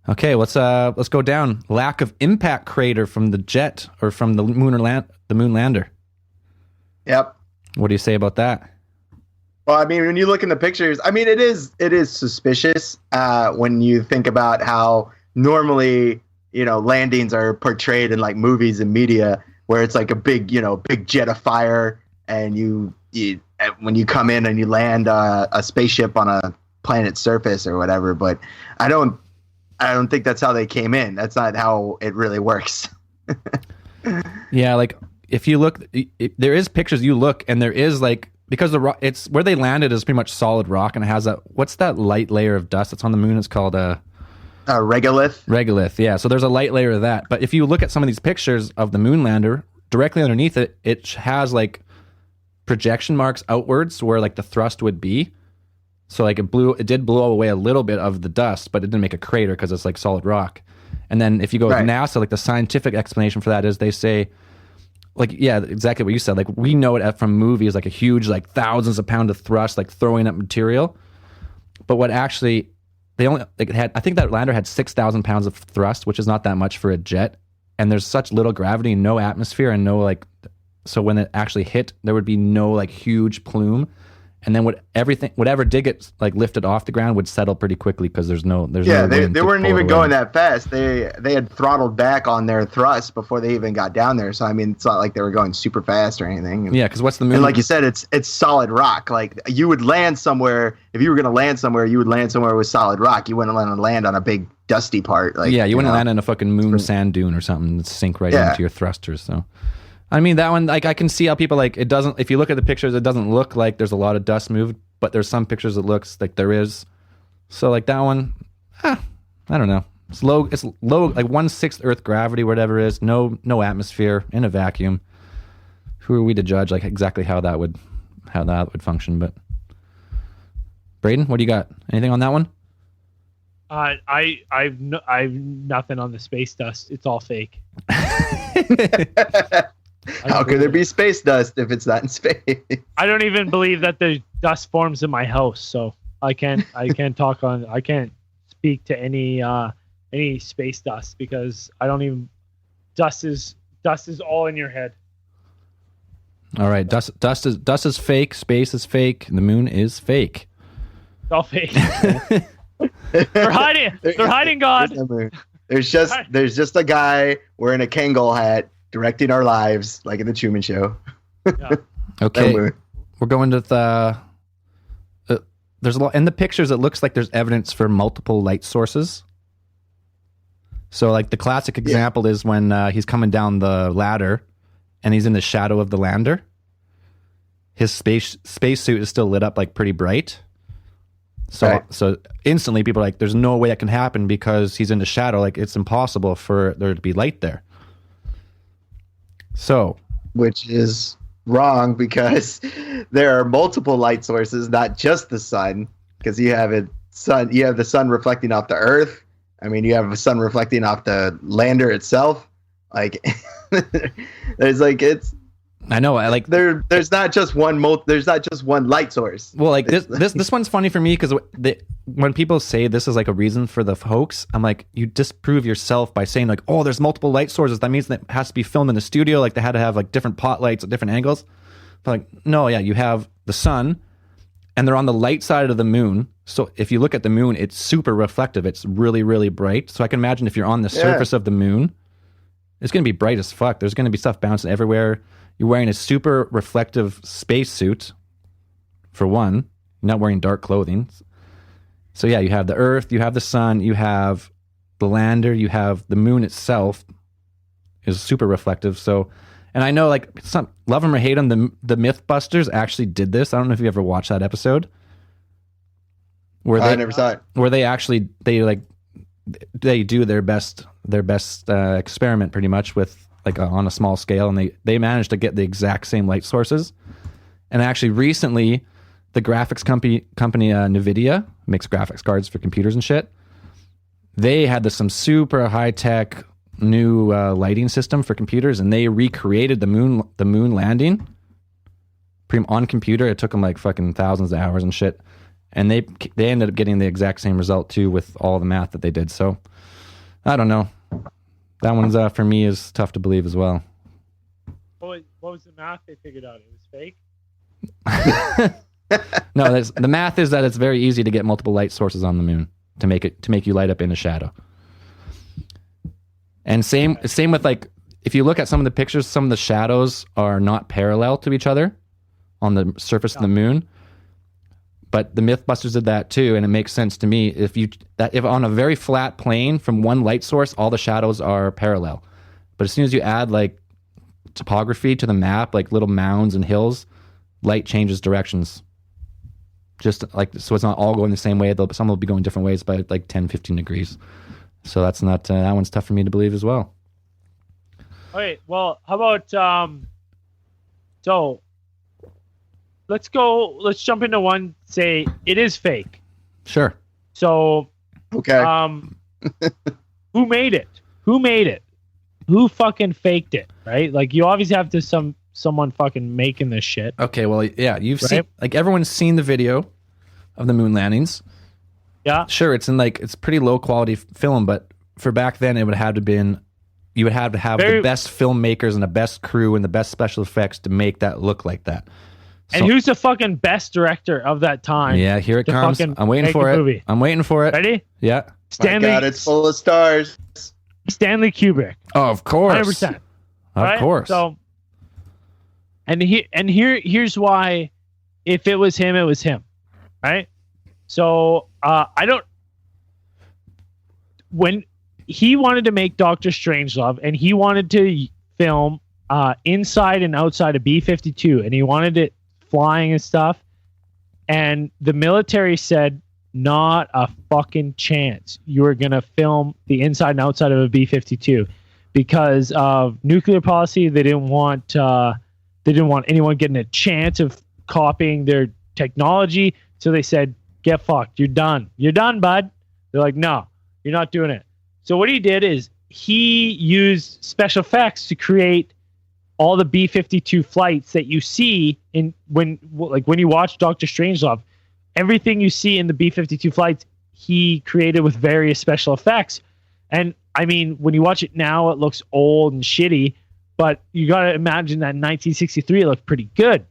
okay, let's go down. Lack of impact crater from the jet or from the moon lander. Yep. What do you say about that? Well, I mean, when you look in the pictures, I mean, it is suspicious when you think about how normally, landings are portrayed in like movies and media, where it's like a big jet of fire, and you when you come in and you land a spaceship on a planet's surface or whatever. But I don't think that's how they came in. That's not how it really works. Yeah, like. If you look, there is pictures you look, and there is like because it's where they landed is pretty much solid rock, and it has what's that light layer of dust that's on the moon? It's called regolith. Regolith, yeah. So there's a light layer of that. But if you look at some of these pictures of the moon lander, directly underneath it, it has like projection marks outwards where like the thrust would be. So like it did blow away a little bit of the dust, but it didn't make a crater because it's like solid rock. And then if you go with NASA, like the scientific explanation for that is they say, like, yeah, exactly what you said. Like we know it from movies, like a huge, like thousands of pounds of thrust, like throwing up material. But what actually, they only like had, I think that lander had 6,000 pounds of thrust, which is not that much for a jet. And there's such little gravity, no atmosphere, and no like, so when it actually hit, there would be no like huge plume. And then whatever did get like lifted off the ground would settle pretty quickly because there's no they weren't even going that fast. They had throttled back on their thrust before they even got down there. So I mean, it's not like they were going super fast or anything. Yeah, because what's the moon? And like you said, it's solid rock. Like you would land somewhere, if you were going to land somewhere, you would land somewhere with solid rock. You wouldn't land on a big dusty part. Like, yeah, you wouldn't land on a fucking moon sand dune or something that sink right into your thrusters. So. I mean, that one, like, I can see how people, like, it doesn't, if you look at the pictures, it doesn't look like there's a lot of dust moved, but there's some pictures that looks like there is. So, like, that one, I don't know. It's low, like 1/6 Earth gravity, whatever it is, no atmosphere, in a vacuum. Who are we to judge, like, exactly how that would function, but. Braden, what do you got? Anything on that one? I've nothing on the space dust. It's all fake. How could there be space dust if it's not in space? I don't even believe that the dust forms in my house, so I can't speak to any space dust because I don't even. Dust is all in your head. All right, dust is fake. Space is fake. The moon is fake. It's all fake. They're hiding. They're hiding God. There's just a guy wearing a Kangol hat directing our lives, like in the Truman Show. Yeah. Okay, we're going to there's a lot in the pictures. It looks like there's evidence for multiple light sources. So, like the classic example is when he's coming down the ladder, and he's in the shadow of the lander. His spacesuit is still lit up like pretty bright. So instantly people are like, there's no way that can happen because he's in the shadow. Like it's impossible for there to be light there. So, which is wrong because there are multiple light sources, not just the sun, because you have the sun reflecting off the Earth. I mean, you have the sun reflecting off the lander itself. Like there's like I know. I like there's not just one light source. Well, like this one's funny for me because when people say this is like a reason for the hoax, I'm like, you disprove yourself by saying like, oh, there's multiple light sources. That means that it has to be filmed in the studio. Like they had to have like different pot lights at different angles. But like, no, yeah, you have the sun, and they're on the light side of the moon. So if you look at the moon, it's super reflective. It's really, really bright. So I can imagine if you're on the surface of the moon, it's going to be bright as fuck. There's going to be stuff bouncing everywhere. You're wearing a super reflective spacesuit, for one. You're not wearing dark clothing. So yeah, you have the Earth, you have the sun, you have the lander, you have the moon itself is super reflective. So, and I know like love them or hate them, the Mythbusters actually did this. I don't know if you ever watched that episode. I never saw it. Where they do their best experiment pretty much with like on a small scale, and they managed to get the exact same light sources. And actually recently the graphics company NVIDIA makes graphics cards for computers and shit. They had some super high tech new lighting system for computers, and they recreated the moon landing on computer. It took them like fucking thousands of hours and shit. And they ended up getting the exact same result too with all the math that they did. So I don't know. That one's for me is tough to believe as well. What was the math they figured out? It was fake? No, the math is that it's very easy to get multiple light sources on the moon to make you light up in a shadow. And same with like if you look at some of the pictures, some of the shadows are not parallel to each other on the surface of the moon. But the Mythbusters did that too, and it makes sense to me. If on a very flat plane from one light source, all the shadows are parallel. But as soon as you add like topography to the map, like little mounds and hills, light changes directions. Just like, so it's not all going the same way. Some will be going different ways by like 10, 15 degrees. So that's not, that one's tough for me to believe as well. Okay, well, how about, so let's jump into one, say it is fake. Sure. So, okay. Who made it? Who fucking faked it, right? Like, you obviously have to someone fucking making this shit. Okay, well, yeah, you've seen, like, everyone's seen the video of the moon landings. Yeah. Sure, it's pretty low quality film, but for back then, it would have to been, you would have to have the best filmmakers and the best crew and the best special effects to make that look like that. And who's the fucking best director of that time? Yeah, here it comes. I'm waiting for it. Movie? I'm waiting for it. Ready? Yeah. Stanley, my God, it's full of stars. Stanley Kubrick. Oh, of course. 100%. Of course. So, here's why. If it was him, it was him, right? So when he wanted to make Doctor Strangelove, and he wanted to film inside and outside of B-52, and he wanted it flying and stuff, and the military said, not a fucking chance you are going to film the inside and outside of a B-52 because of nuclear policy. They didn't want anyone getting a chance of copying their technology. So they said, get fucked. You're done, bud. They're like, no, you're not doing it. So what he did is he used special effects to create all the B-52 flights that you see when you watch Doctor Strangelove. Everything you see in the B-52 flights, he created with various special effects. And I mean, when you watch it now, it looks old and shitty, but you got to imagine that in 1963, it looked pretty good.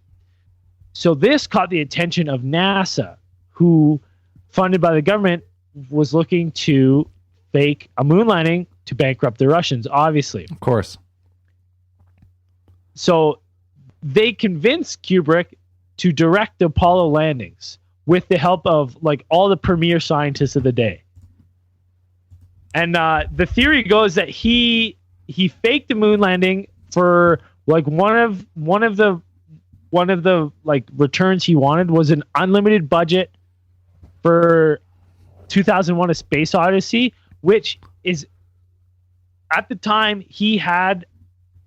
So this caught the attention of NASA, who, funded by the government, was looking to fake a moon landing to bankrupt the Russians, obviously. Of course. So they convinced Kubrick to direct the Apollo landings with the help of like all the premier scientists of the day. And the theory goes that he faked the moon landing for like one of the like returns he wanted was an unlimited budget for 2001: A Space Odyssey, which is at the time he had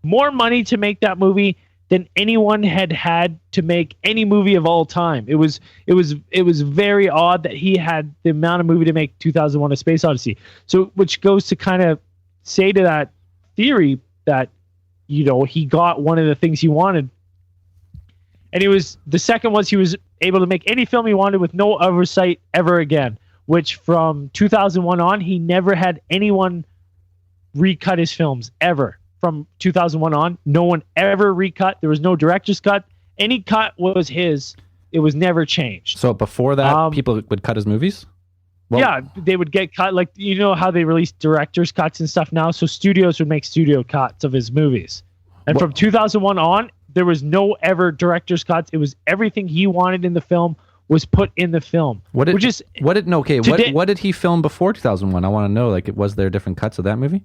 more money to make that movie than anyone had to make any movie of all time. It was very odd that he had the amount of movie to make 2001: A Space Odyssey. So, which goes to kind of say to that theory that, you know, he got one of the things he wanted. And the second was he was able to make any film he wanted with no oversight ever again, which from 2001 on, he never had anyone recut his films ever. From 2001 on, no one ever recut. There was no director's cut. Any cut was his. It was never changed. So before that, people would cut his movies? Well, yeah, they would get cut. Like, you know how they release director's cuts and stuff now? So studios would make studio cuts of his movies. And from 2001 on, there was no ever director's cuts. It was everything he wanted in the film was put in the film. What did he film before 2001? I want to know, like, was there different cuts of that movie?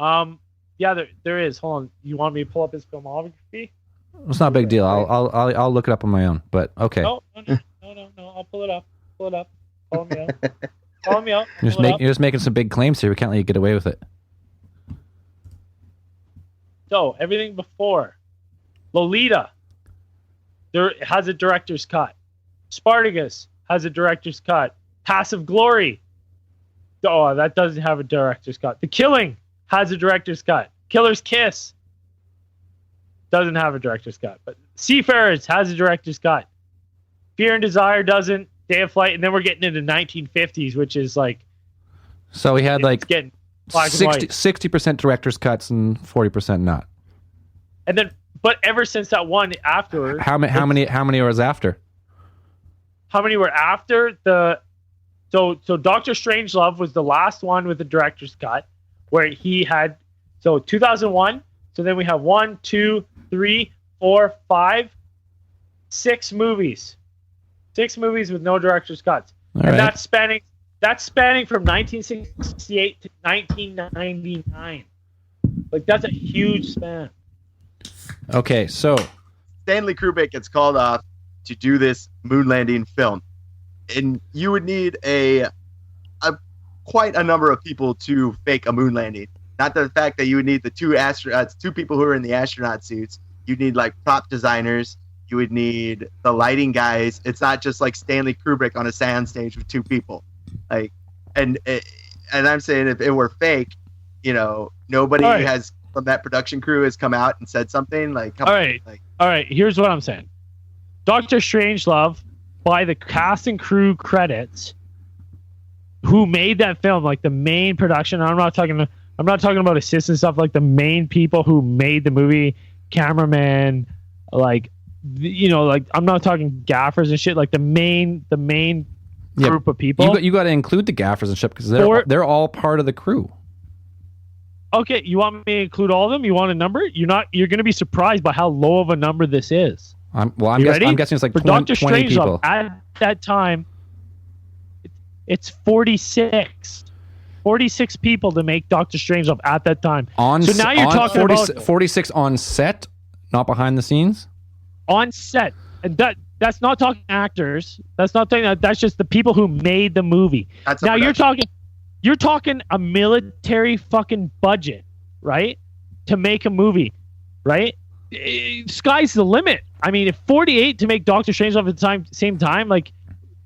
Yeah, there is. Hold on. You want me to pull up his filmography? It's not a big deal. I'll look it up on my own. But okay. No. I'll pull it up. Call me out. You're just making some big claims here. We can't let you get away with it. So everything before Lolita, there has a director's cut. Spartacus has a director's cut. Path of Glory. Oh, that doesn't have a director's cut. The Killing has a director's cut. Killer's Kiss doesn't have a director's cut. But Seafarers has a director's cut. Fear and Desire doesn't. Day of Flight, and then we're getting into 1950s, which is like. So we had like getting 60% director's cuts and 40% not. And then, but ever since that one afterwards, how many was after? How many were after the? So Doctor Strangelove was the last one with the director's cut, where he had 2001. So then we have 1, 2, 3, 4, 5, 6 movies. 6 movies with no director's cuts. All and right. that's spanning from 1968 to 1999. Like, that's a huge span. Okay, so Stanley Kubrick gets called off to do this moon landing film, and you would need quite a number of people to fake a moon landing. Not the fact that you would need the two people who are in the astronaut suits. You'd need like prop designers. You would need the lighting guys. It's not just like Stanley Kubrick on a soundstage with two people. Like, and I'm saying if it were fake, nobody has from that production crew has come out and said something like. All right. Here's what I'm saying. Dr. Strangelove, by the cast and crew credits, who made that film, like the main production. I'm not talking about assistant stuff. Like the main people who made the movie, cameraman, like I'm not talking gaffers and shit. Like the main group of people. You got to include the gaffers and shit because they're all part of the crew. Okay, you want me to include all of them? You want a number? You're going to be surprised by how low of a number this is. I'm guessing it's like for 20 Dr. Strangelove people. At that time. It's 46 people to make Doctor Strangelove at that time. So now you're talking about 46 on set, not behind the scenes. On set, and that's not talking actors. That's not talking. That's just the people who made the movie. Now you're talking a military fucking budget, right? To make a movie, right? Sky's the limit. I mean, if 48 to make Doctor Strangelove at the same time, like.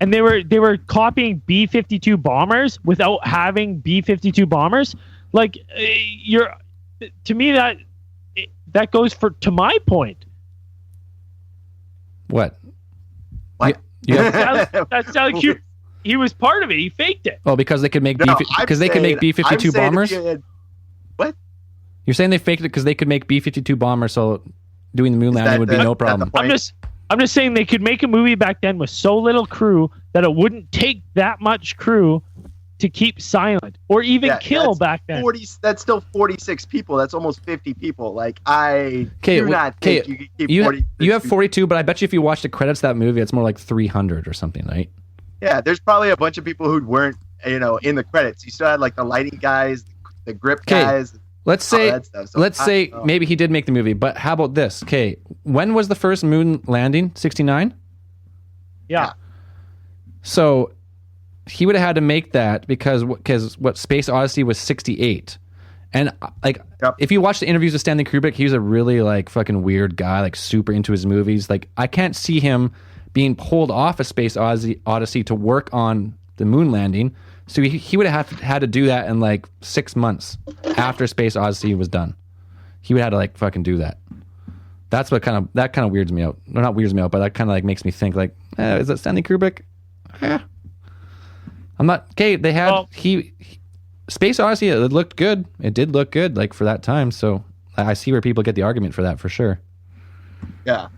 And they were copying B-52 bombers without having B-52 bombers. Like to me that goes to my point. What? That's Stanley Kubrick. He was part of it. He faked it. Oh, because they could make B-52 bombers. What? You're saying they faked it because they could make B-52 bombers, so doing the moon landing would be no problem. I'm just saying they could make a movie back then with so little crew that it wouldn't take that much crew to keep silent or even kill back then. That's still 46 people. That's almost 50 people. Like I do not think you could keep 40. You have 42, but I bet you if you watch the credits of that movie, it's more like 300 or something, right? Yeah, there's probably a bunch of people who weren't, in the credits. You still had like the lighting guys, the grip guys. Let's say maybe he did make the movie, but how about this? Okay, when was the first moon landing? 69? Yeah. So he would have had to make that because what Space Odyssey was 68. And if you watch the interviews with Stanley Kubrick, he was a really like fucking weird guy, like super into his movies. Like I can't see him being pulled off of Space Odyssey to work on the moon landing. So he would have had to do that in like 6 months after Space Odyssey was done. He would have to like fucking do that. That's what kind of weirds me out. Or not weirds me out, but that kind of like makes me think like, is that Stanley Kubrick? I'm not. Okay, they had Space Odyssey. It looked good. It did look good, like for that time. So I see where people get the argument for that for sure. Yeah.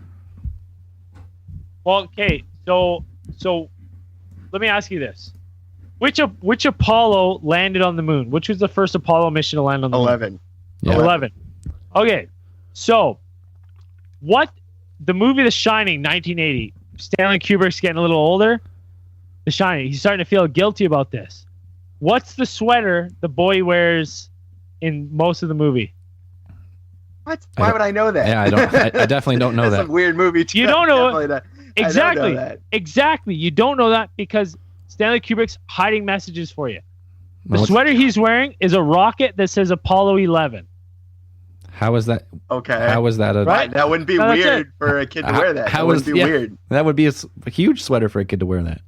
Well, okay. So let me ask you this. Which Apollo landed on the moon? Which was the first Apollo mission to land on the 11. moon? Yeah. 11. Okay. So, the movie The Shining, 1980. Stanley Kubrick's getting a little older. The Shining. He's starting to feel guilty about this. What's the sweater the boy wears in most of the movie? What? Why would I know that? Yeah, I definitely don't know that. That's a weird movie. Too. You don't know it. Exactly. I don't know that. Exactly. You don't know that because Stanley Kubrick's hiding messages for you. The sweater he's wearing is a rocket that says Apollo 11. How is that? Okay. How is that? Right. That wouldn't be weird for a kid to wear that. That wouldn't be weird. That would be a huge sweater for a kid to wear that.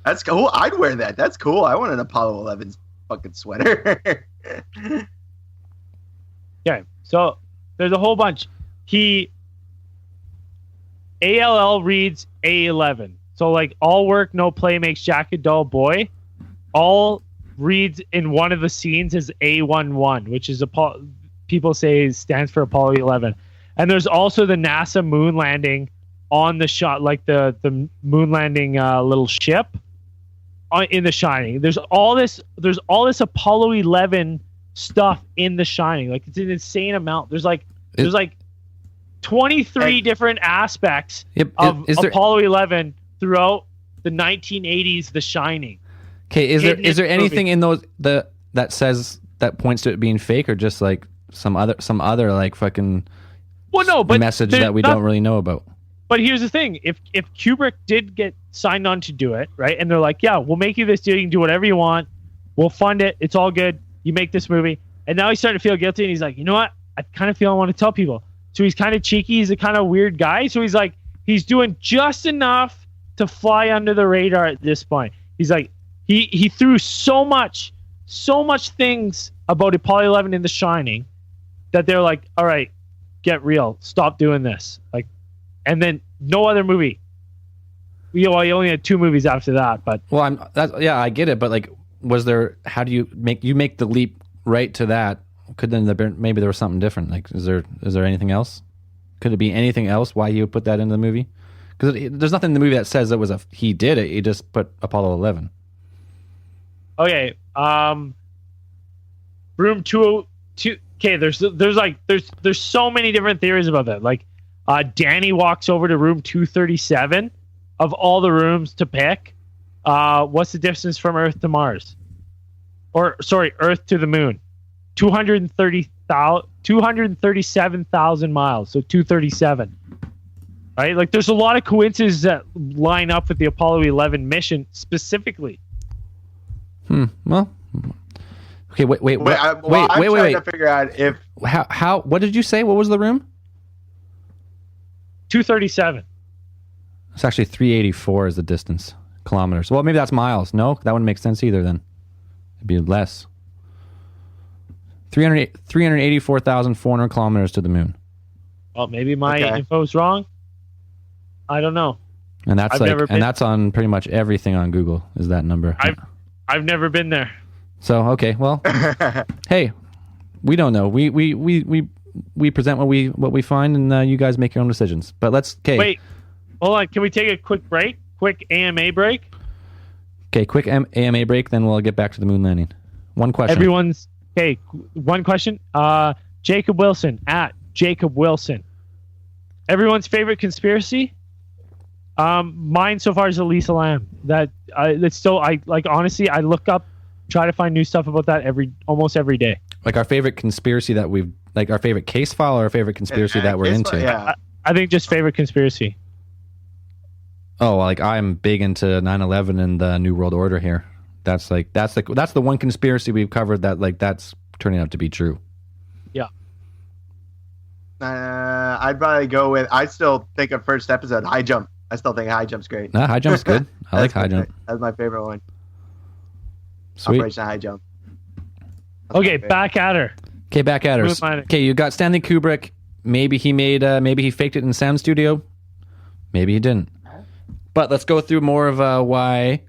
That's cool. I'd wear that. That's cool. I want an Apollo 11 fucking sweater. Okay. So there's a whole bunch. ALL reads A11. So like all work, no play makes Jack a dull boy. All reads in one of the scenes as A11, which is people say stands for Apollo 11. And there's also the NASA moon landing on the shot, like the moon landing little ship in The Shining. There's all this Apollo 11 stuff in The Shining. Like it's an insane amount. There's like 23 different aspects of Apollo 11 throughout the 1980s The Shining. Okay, is there anything in those that points to it being fake, or just like some other like fucking Well, no, but message that we don't really know about. But here's the thing: if Kubrick did get signed on to do it, right, and they're like, "Yeah, we'll make you this deal. You can do whatever you want. We'll fund it. It's all good. You make this movie." And now he's starting to feel guilty, and he's like, "You know what? I kind of feel I want to tell people." So he's kind of cheeky. He's a kind of weird guy. So he's like, he's doing just enough to fly under the radar at this point. He's like, he threw so much things about Apollo 11 in The Shining that they're like, all right, get real, stop doing this. Like, and then no other movie. He only had 2 movies after that. But I get it. But like, was there? How do you make the leap right to that? Could then maybe there was something different? Like, is there anything else? Could it be anything else? Why you would put that in the movie? Because there's nothing in the movie that says it was he did it. He just put Apollo 11. Okay. Room 202. Okay. There's so many different theories about that. Like, Danny walks over to room 237 of all the rooms to pick. What's the distance from Earth to Mars? Or sorry, Earth to the Moon. 237,000 miles. So 237. Right? Like, there's a lot of coincidences that line up with the Apollo 11 mission specifically. Well. Okay. Wait. I'm trying to figure out if how. What did you say? What was the room? 237. It's actually 384 is the distance, kilometers. Well, maybe that's miles. No, that wouldn't make sense either. Then it'd be less. 384,400 kilometers to the moon. Well, maybe my info's wrong. I don't know. And that's that's on pretty much everything on Google is that number. I've never been there. So okay, well, hey, we don't know. We present what we find, and you guys make your own decisions. But wait, hold on. Can we take a quick break? Quick AMA break. Okay, quick AMA break. Then we'll get back to the moon landing. One question. One question. Jacob Wilson at Jacob Wilson. Everyone's favorite conspiracy. Mine so far is Elisa Lam. That's still honestly, I look up, try to find new stuff about that almost every day. Like our favorite conspiracy that we've our favorite case file or our favorite conspiracy that we're into. Yeah. I think just favorite conspiracy. Oh, like I'm big into 9/11 and the New World Order here. That's the one conspiracy we've covered that that's turning out to be true. Yeah. I'd probably go with. I still think of first episode High Jump. I still think High Jump's great. High Jump's good. I like High Jump. That's my favorite one. Sweet. Operation High Jump. Okay, back at her. Okay, back at her. Okay, you got Stanley Kubrick. Maybe he faked it in sound studio. Maybe he didn't. But let's go through more of why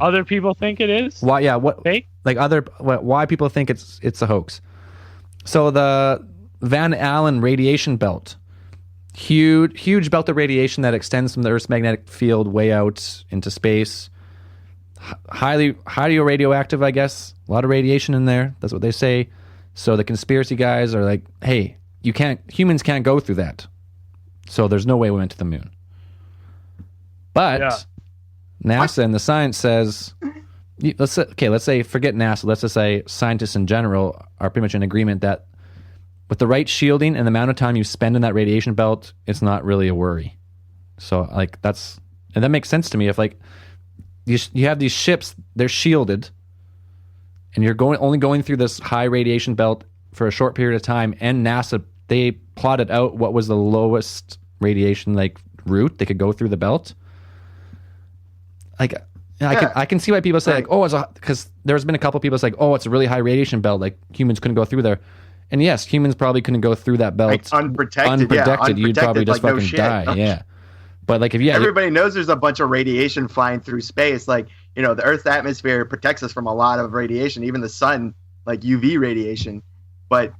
other people think it is. Why? Yeah. What? Fake? Why people think it's a hoax? So the Van Allen radiation belt, huge belt of radiation that extends from the Earth's magnetic field way out into space. Highly radioactive, I guess. A lot of radiation in there. That's what they say. So the conspiracy guys are like, hey, humans can't go through that. So there's no way we went to the moon. But NASA and the science says, let's say forget NASA. Let's just say scientists in general are pretty much in agreement that with the right shielding and the amount of time you spend in that radiation belt, it's not really a worry. So that makes sense to me. If you have these ships, they're shielded, and you're only going through this high radiation belt for a short period of time, and NASA, they plotted out what was the lowest radiation route they could go through the belt. I can see why people say because there's been a couple people say it's a really high radiation belt, humans couldn't go through there. And yes, humans probably couldn't go through that belt unprotected. You'd probably just fucking die. Yeah. But if you everybody knows there's a bunch of radiation flying through space. The Earth's atmosphere protects us from a lot of radiation, even the sun, UV radiation. But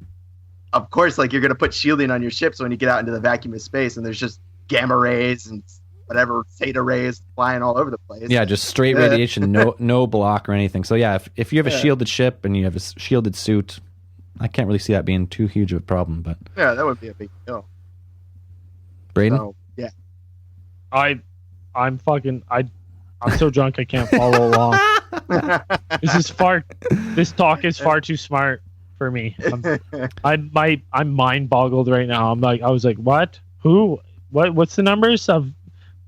of course, you're going to put shielding on your ships when you get out into the vacuum of space, and there's just gamma rays and whatever theta rays flying all over the place. Yeah, just straight radiation, no block or anything. So yeah, if you have a shielded ship and you have a shielded suit, I can't really see that being too huge of a problem. But yeah, that would be a big deal. Braden? So, yeah. I'm so drunk I can't follow along. This talk is far too smart for me. I'm mind boggled right now. I was like, what? Who? What? What's the numbers of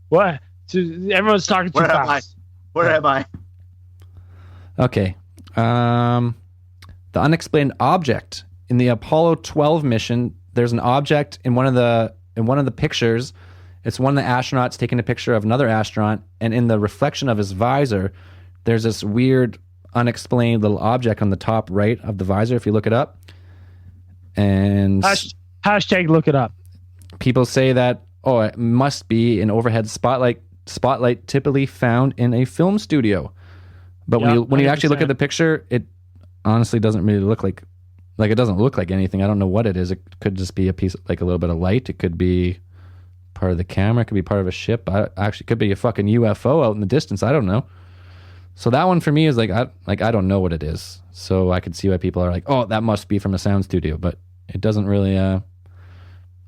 what? So everyone's talking too fast. Where am I? Okay. The unexplained object in the Apollo 12 mission. There's an object in one of the pictures. It's one of the astronauts taking a picture of another astronaut, and in the reflection of his visor, there's this weird, unexplained little object on the top right of the visor. If you look it up, and hashtag look it up. People say that it must be an overhead spotlight typically found in a film studio. But when you actually look at the picture, it honestly doesn't really look like it doesn't look like anything. I don't know what it is. It could just be a piece, like a little bit of light. It could be part of the camera. It could be part of a ship. Actually, could be a fucking UFO out in the distance. I don't know. So that one for me is I don't know what it is. So I could see why people are like, oh, that must be from a sound studio. But it doesn't really.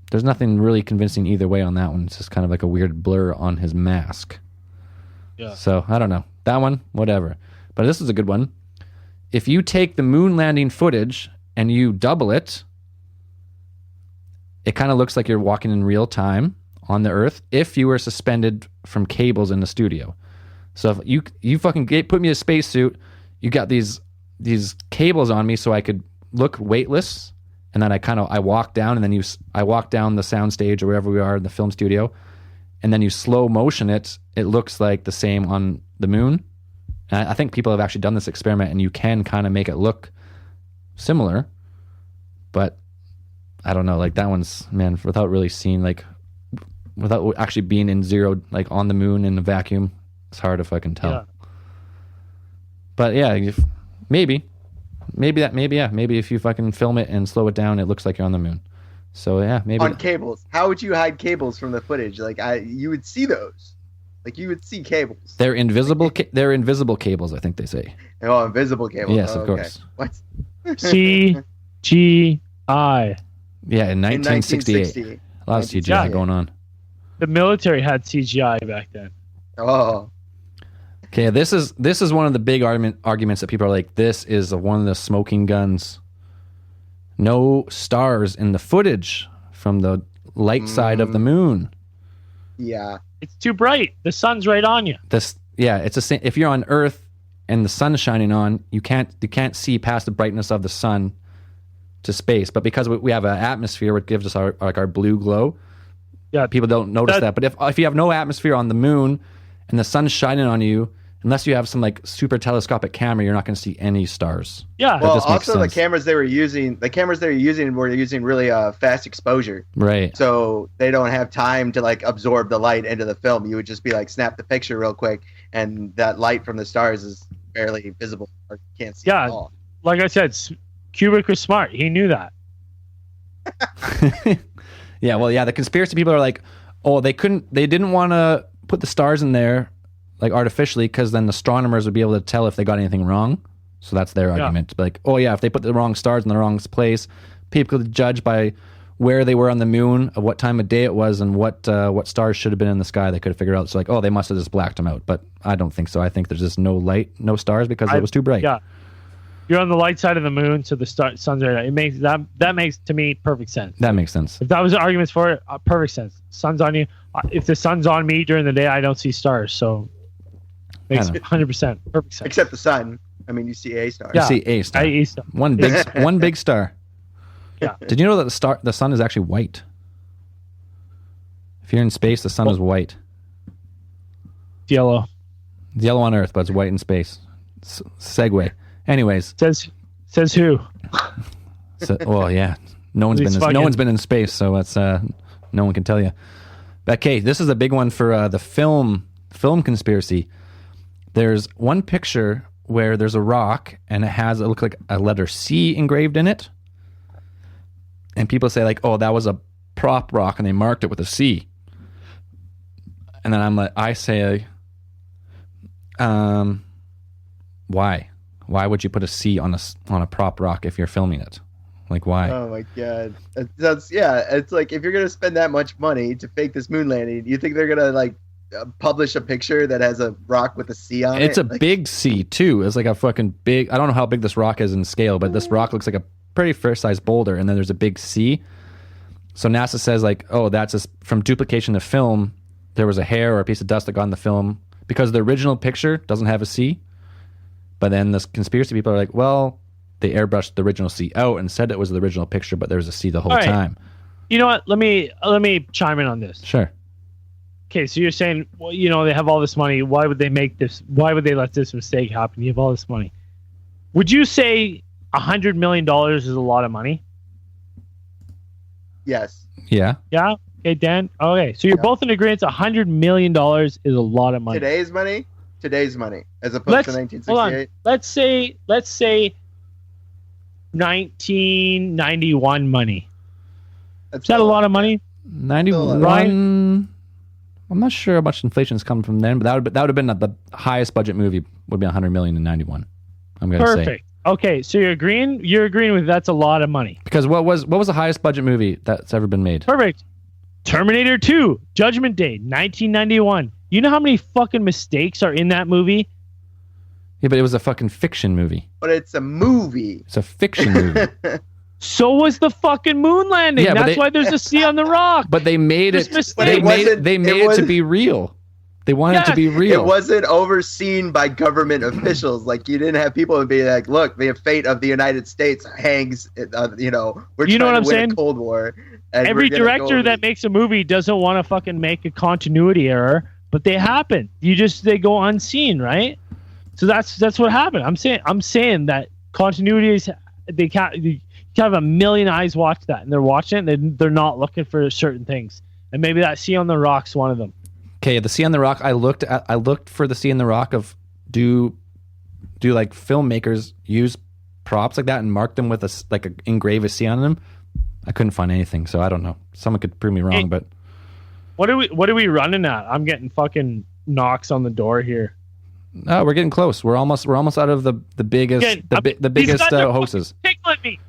There's nothing really convincing either way on that one. It's just kind of like a weird blur on his mask. Yeah. So I don't know. That one, whatever. But this is a good one. If you take the moon landing footage and you double it, it kind of looks like you're walking in real time on the Earth if you were suspended from cables in the studio. So if you fucking put me in a spacesuit, you got these cables on me so I could look weightless, and then I walk down, and then I walk down the sound stage or wherever we are in the film studio, and then you slow motion it looks like the same on the moon. And I think people have actually done this experiment, and you can kind of make it look similar, but I don't know, like that one's, man, without really seeing, like without actually being in zero, like on the moon in a vacuum, it's hard to fucking tell. Yeah. But yeah, maybe if you fucking film it and slow it down, it looks like you're on the moon. So yeah, maybe on cables. How would you hide cables from the footage? Like you would see those. Like you would see cables. They're invisible. They're invisible cables, I think they say. Oh, invisible cables. Yes, of course. What? CGI. Yeah, in 1968. A lot of CGI going on. The military had CGI back then. Oh. Okay, this is one of the big arguments that people are like, this is one of the smoking guns. No stars in the footage from the light side of the moon. Yeah. It's too bright. The sun's right on you. If you're on Earth and the sun's shining on, you can't see past the brightness of the sun to space. But because we have an atmosphere, which gives us our blue glow, people don't notice that. But if you have no atmosphere on the moon and the sun's shining on you, unless you have some like super telescopic camera, you're not going to see any stars. Yeah. Well, also the cameras they were using were using really fast exposure. Right. So they don't have time to like absorb the light into the film. You would just be like, snap the picture real quick, and that light from the stars is barely visible or you can't see it at all. Like I said, Kubrick was smart. He knew that. Yeah. Well, yeah. The conspiracy people are like, oh, they didn't want to put the stars in there like artificially, because then the astronomers would be able to tell if they got anything wrong. So that's their argument. Like, oh yeah, if they put the wrong stars in the wrong place, people could judge by where they were on the moon, of what time of day it was, and what stars should have been in the sky. They could have figured out. So like, oh, they must have just blacked them out. But I don't think so. I think there's just no light, no stars, because it was too bright. Yeah, you're on the light side of the moon, so the sun's right. It makes that makes to me perfect sense. That makes sense. If that was the arguments for it, perfect sense. Sun's on you. If the sun's on me during the day, I don't see stars. So makes 100% perfect sense. Except the sun. I mean, you see a star. Yeah. You see a star. A star. One big star. Yeah. Did you know that the sun is actually white? If you're in space, the sun is white. It's yellow. It's yellow on Earth, but it's white in space. Segue. Anyways. Says who? Well, yeah. No one's been in space, so that's no one can tell you. Okay, this is a big one for the film conspiracy. There's one picture where there's a rock and it looks like a letter C engraved in it. And people say like, oh, that was a prop rock and they marked it with a C. And then I say, why? Why would you put a C on a prop rock if you're filming it? Like, why? Oh my god. It's like, if you're going to spend that much money to fake this moon landing, you think they're going to like publish a picture that has a rock with a C on it? It's a big C too. It's like a fucking big, I don't know how big this rock is in scale, but this rock looks like pretty fair sized boulder, and then there's a big C. So NASA says like, oh, that's from duplication of film. There was a hair or a piece of dust that got on the film because the original picture doesn't have a C. But then the conspiracy people are like, well, they airbrushed the original C out and said it was the original picture, but there was a C the whole time. You know what? Let me chime in on this. Sure. Okay, so you're saying, well, you know, they have all this money. Why would they make this? Why would they let this mistake happen? You have all this money. Would you say $100 million is a lot of money? Yes. Yeah. Yeah. Okay, Dan. Okay, so you're both in agreement. $100 million is a lot of money. Today's money, as opposed to 1968. Hold on. Let's say 1991 money. Is that a lot of money? 91. Ryan? I'm not sure how much inflation's coming from then, but that would have been the highest budget movie. Would be 100 million in 91. I'm gonna say. Perfect. Okay, so you're agreeing with that's a lot of money. Because what was the highest budget movie that's ever been made? Perfect. Terminator 2, Judgment Day, 1991. You know how many fucking mistakes are in that movie? Yeah, but it was a fucking fiction movie. But it's a movie. It's a fiction movie. So was the fucking moon landing. Yeah, that's why there's a C on the rock. But they made it. They made it to be real. They wanted it to be real. It wasn't overseen by government officials. Like, you didn't have people be like, "Look, the fate of the United States hangs." We're trying to win a Cold War. Every director that makes a movie doesn't want to fucking make a continuity error, but they happen. They go unseen, right? So that's what happened. I'm saying that continuities, they can't. You have a million eyes watch that, and they're watching it. They're not looking for certain things, and maybe that C on the rock's one of them. Okay, the C on the rock. I looked for the C on the rock of do like filmmakers use props like that and mark them with engrave a C on them. I couldn't find anything, so I don't know. Someone could prove me wrong, but what are we running at? I'm getting fucking knocks on the door here. No, we're getting close. We're almost out of the biggest hoses. Tickling me.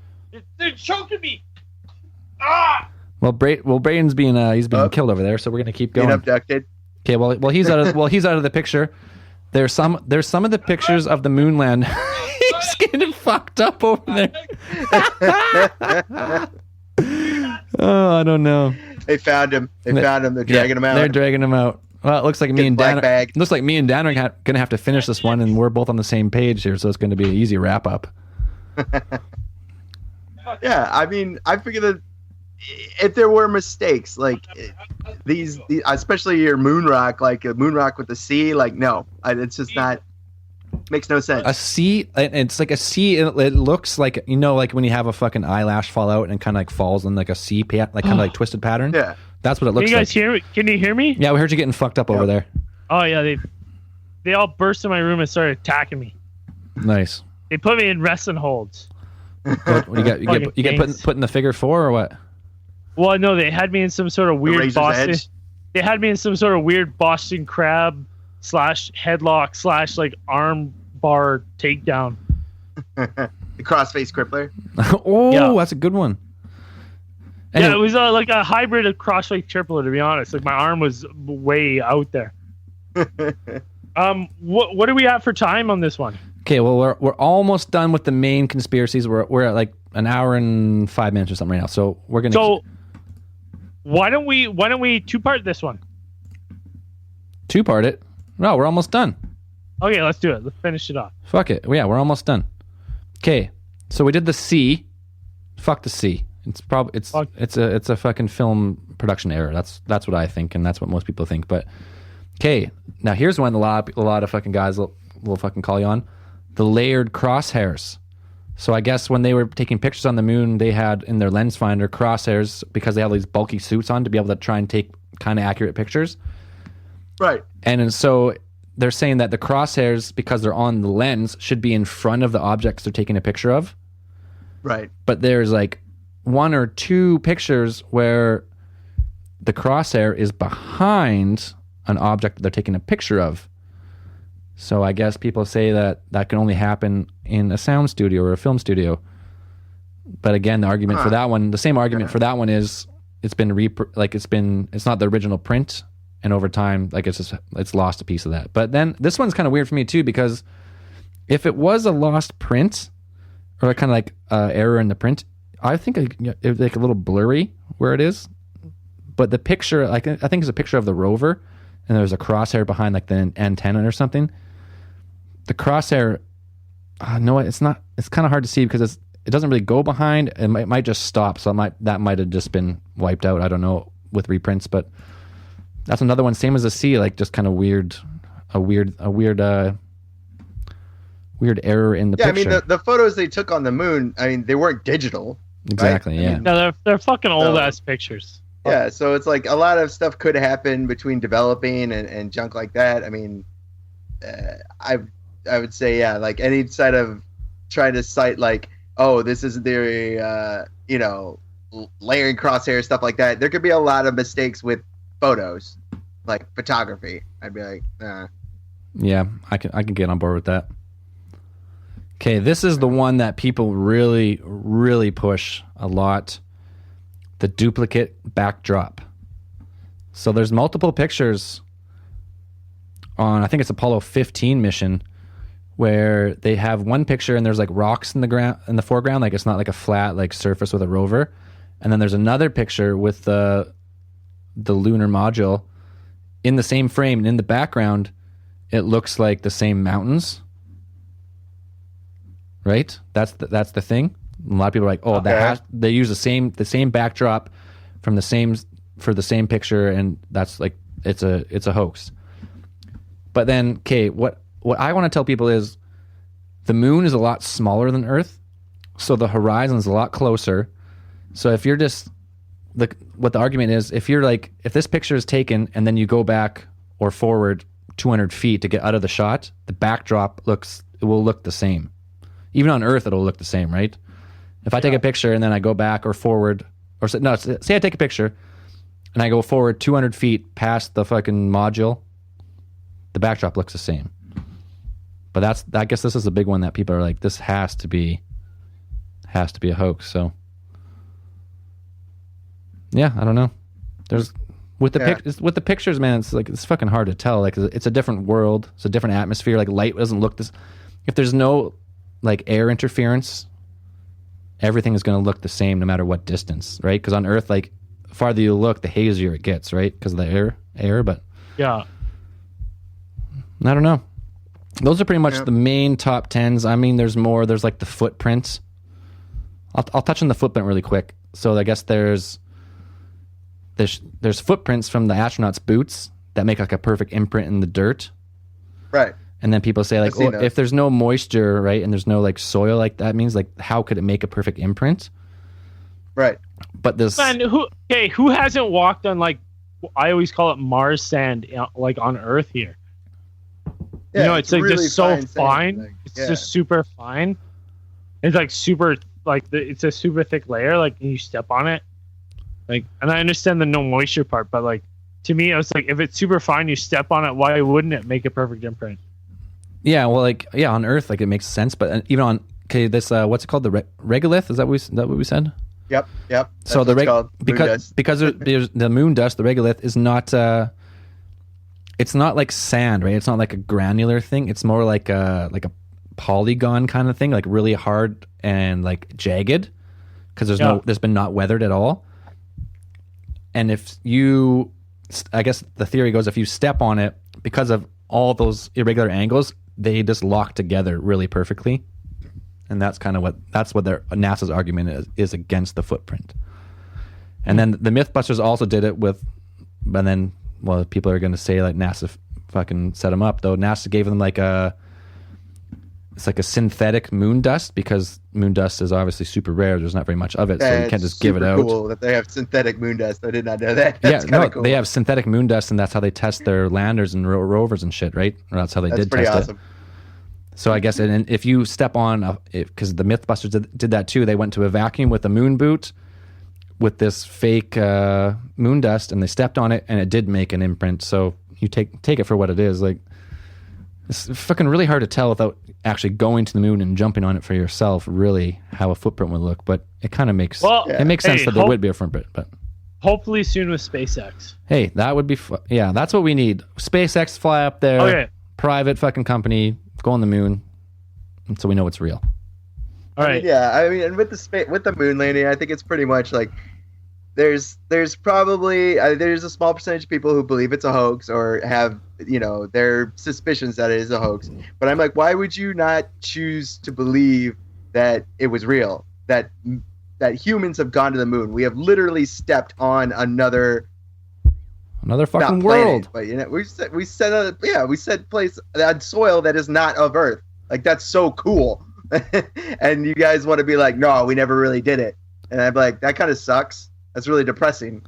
They're choking me. Ah. Well, Braden's being killed over there, so we're gonna keep going. Being abducted. Okay, well he's out of the picture. There's some of the pictures of the moon land. He's getting fucked up over there. Oh, I don't know. They found him. They're dragging him out. They're dragging him out. Well, it looks like me and Dan are gonna have to finish this one, and we're both on the same page here, so it's going to be an easy wrap up. Yeah, I mean, I figure that if there were mistakes, like these especially your moon rock, like a moon rock with a C, like no, it's just not. Makes no sense. A C, it's like a C. It looks like, like when you have a fucking eyelash fall out and kind of like falls in like a C, kind of like twisted pattern. Yeah, that's what it looks like. Can you guys hear me? Can you hear me? Yeah, we heard you getting fucked up over there. Oh yeah, they all burst in my room and started attacking me. Nice. They put me in wrestling holds. What you get put in the figure 4 or what? Well, no, they had me in some sort of weird Boston. They had me in some sort of weird Boston crab / headlock / like arm bar takedown. The crossface crippler. Oh, yeah. That's a good one. Anyway. Yeah, it was like a hybrid of crossface crippler, to be honest. Like my arm was way out there. What do we have for time on this one? Okay, well we're almost done with the main conspiracies. We're at like an hour and 5 minutes or something right now. So we're gonna. So why don't we two-part this one? Two-part it? No, we're almost done. Okay, let's do it. Let's finish it off. Fuck it. Yeah, we're almost done. Okay, so we did the C. Fuck the C. It's a fucking film production error. That's what I think, and that's what most people think. But okay, now here's one a lot of fucking guys will fucking call you on: the layered crosshairs. So I guess when they were taking pictures on the moon, they had in their lens finder crosshairs because they have these bulky suits on to be able to try and take kind of accurate pictures. Right. And so they're saying that the crosshairs, because they're on the lens, should be in front of the objects they're taking a picture of. Right. But there's like 1 or 2 pictures where the crosshair is behind an object that they're taking a picture of. So I guess people say that can only happen in a sound studio or a film studio. But again, the argument for that one, the same argument for that one is it's not the original print, and over time, like it's lost a piece of that. But then this one's kind of weird for me too, because if it was a lost print, or kind of like error in the print. I think it's like a little blurry where it is, but the picture, I think it's a picture of the rover, and there's a crosshair behind like the antenna or something. The crosshair, no, it's not. It's kind of hard to see because it doesn't really go behind. It might just stop. So that might have just been wiped out. I don't know with reprints, but that's another one. Same as the C, like just kind of weird error in the picture. I mean, the photos they took on the moon, I mean, they weren't digital. Exactly, right? yeah. I mean, no, they're fucking old-ass pictures. Yeah, so it's like a lot of stuff could happen between developing and junk like that. I mean, I would say, yeah, like any side of trying to cite like, oh, this is their, layering crosshair, stuff like that. There could be a lot of mistakes with photos, like photography. I'd be like, Yeah, I can get on board with that. Okay, this is the one that people really, really push a lot. The duplicate backdrop. So there's multiple pictures on, I think it's Apollo 15 mission, where they have one picture and there's like rocks in the foreground, like it's not like a flat like surface with a rover. And then there's another picture with the lunar module in the same frame, and in the background it looks like the same mountains. Right? That's the thing. A lot of people are like, oh, they use the same backdrop for the same picture, and that's like it's a hoax. But then, okay, what I want to tell people is the moon is a lot smaller than Earth, so the horizon is a lot closer. So if you're just what the argument is, if you're like, if this picture is taken and then you go back or forward 200 feet to get out of the shot, the backdrop will look the same. Even on Earth, it'll look the same, right? If I take a picture and then I go back or forward, say I take a picture and I go forward 200 feet past the fucking module, the backdrop looks the same. But I guess this is a big one that people are like, this has to be a hoax. So yeah, I don't know. There's with the pictures, man. It's like it's fucking hard to tell. Like it's a different world. It's a different atmosphere. Like light doesn't look this. If there's no like air interference, everything is going to look the same no matter what distance, right? Because on Earth, like the farther you look, the hazier it gets, right? Because of the air. But yeah, I don't know. Those are pretty much the main top 10s. I mean, there's more. There's like the footprints. I'll touch on the footprint really quick. So I guess there's footprints from the astronauts' boots that make like a perfect imprint in the dirt. Right. And then people say like, oh, if there's no moisture, right, and there's no like soil, like that means like how could it make a perfect imprint? Right. But this man, who hasn't walked on like I always call it Mars sand, like on Earth here? Yeah, it's like really just so fine. Like, it's just super fine. It's like super it's a super thick layer. Like and you step on it, like, and I understand the no moisture part, but like to me, I was like, if it's super fine, you step on it. Why wouldn't it make a perfect imprint? Yeah, well, like on Earth, like it makes sense, but even on this what's it called, the regolith? Is that what we said? Yep. That's so because there's the moon dust, the regolith is not. It's not like sand, right? It's not like a granular thing. It's more like a polygon kind of thing, like really hard and like jagged, because there's been not weathered at all. And I guess the theory goes, if you step on it, because of all those irregular angles, they just lock together really perfectly. And that's kind of what NASA's argument is against the footprint. And then the Mythbusters also did it with, and then, well, people are going to say like NASA fucking set them up, though. NASA gave them it's like a synthetic moon dust, because moon dust is obviously super rare. There's not very much of it, so you can't just give it out. Cool that they have synthetic moon dust. I did not know that. Cool. They have synthetic moon dust, and that's how they test their landers and rovers and shit, right? Or that's how they did test awesome. it. So I guess, and if you step on, because the Mythbusters did that too, they went to a vacuum with a moon boot with this fake moon dust, and they stepped on it, and it did make an imprint. So you take it for what it is. Like, it's fucking really hard to tell without actually going to the moon and jumping on it for yourself, really, how a footprint would look. But it kind of makes sense that there would be a footprint. But hopefully soon with SpaceX. Hey, that would be yeah, that's what we need. SpaceX, fly up there, private fucking company, go on the moon, so we know it's real. All right. I mean, and with the moon landing, I think it's pretty much like there's probably there's a small percentage of people who believe it's a hoax or have their suspicions that it is a hoax. But I'm like, why would you not choose to believe that it was real? That humans have gone to the moon. We have literally stepped on another fucking world. Planet, but we set place on soil that is not of Earth. Like, that's so cool. And you guys want to be like, no, we never really did it. And I'm like, that kind of sucks. That's really depressing.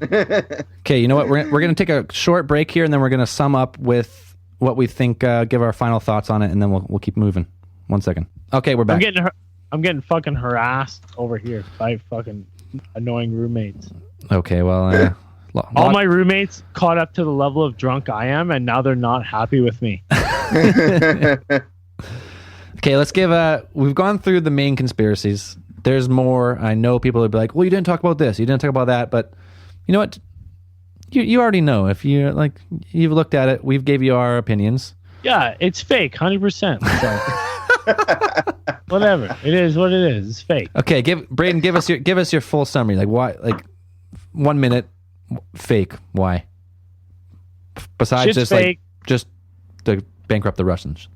Okay, you know what? We're going to take a short break here, and then we're going to sum up with what we think, give our final thoughts on it, and then we'll keep moving. 1 second. Okay, we're back. I'm getting fucking harassed over here by fucking annoying roommates. Okay, well... all my roommates caught up to the level of drunk I am, and now they're not happy with me. Okay, let's give we've gone through the main conspiracies. There's more. I know people would be like, well, you didn't talk about this, you didn't talk about that, but you know what? You already know. If you're like, you've looked at it, we've gave you our opinions. Yeah, it's fake, 100%. So whatever. It is what it is. It's fake. Okay, Braden, give us your full summary. Like, why, like 1 minute fake, why? Besides Shit's just fake. Like just to bankrupt the Russians.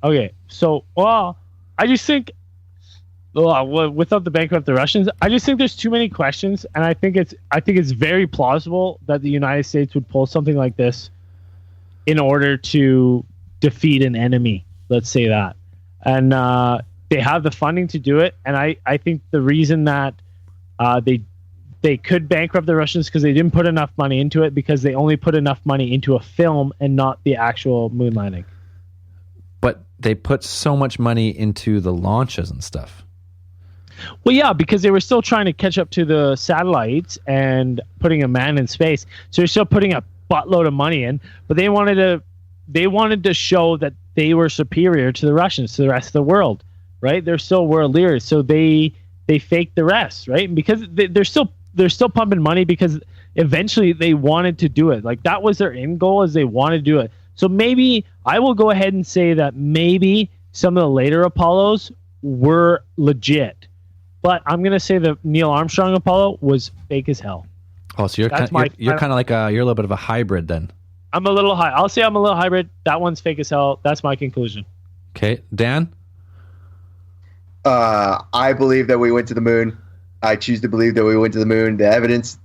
Okay, so I just think without the bankrupt the Russians, I just think there's too many questions, and I think it's very plausible that the United States would pull something like this in order to defeat an enemy. Let's say that, and they have the funding to do it, and I think the reason that they could bankrupt the Russians because they didn't put enough money into it, because they only put enough money into a film and not the actual moon landing. But they put so much money into the launches and stuff. Well, yeah, because they were still trying to catch up to the satellites and putting a man in space. So they're still putting a buttload of money in, but they wanted to show that they were superior to the Russians, to the rest of the world, right? They're still world leaders, so they faked the rest, right? Because they're still pumping money because eventually they wanted to do it. Like, that was their end goal, is they wanted to do it. So maybe I will go ahead and say that maybe some of the later Apollos were legit, but I'm going to say the Neil Armstrong Apollo was fake as hell. Oh, so you're kind of like you're a little bit of a hybrid then. I'm a little high. I'll say I'm a little hybrid. That one's fake as hell. That's my conclusion. Okay, Dan? I believe that we went to the moon. I choose to believe that we went to the moon. The evidence,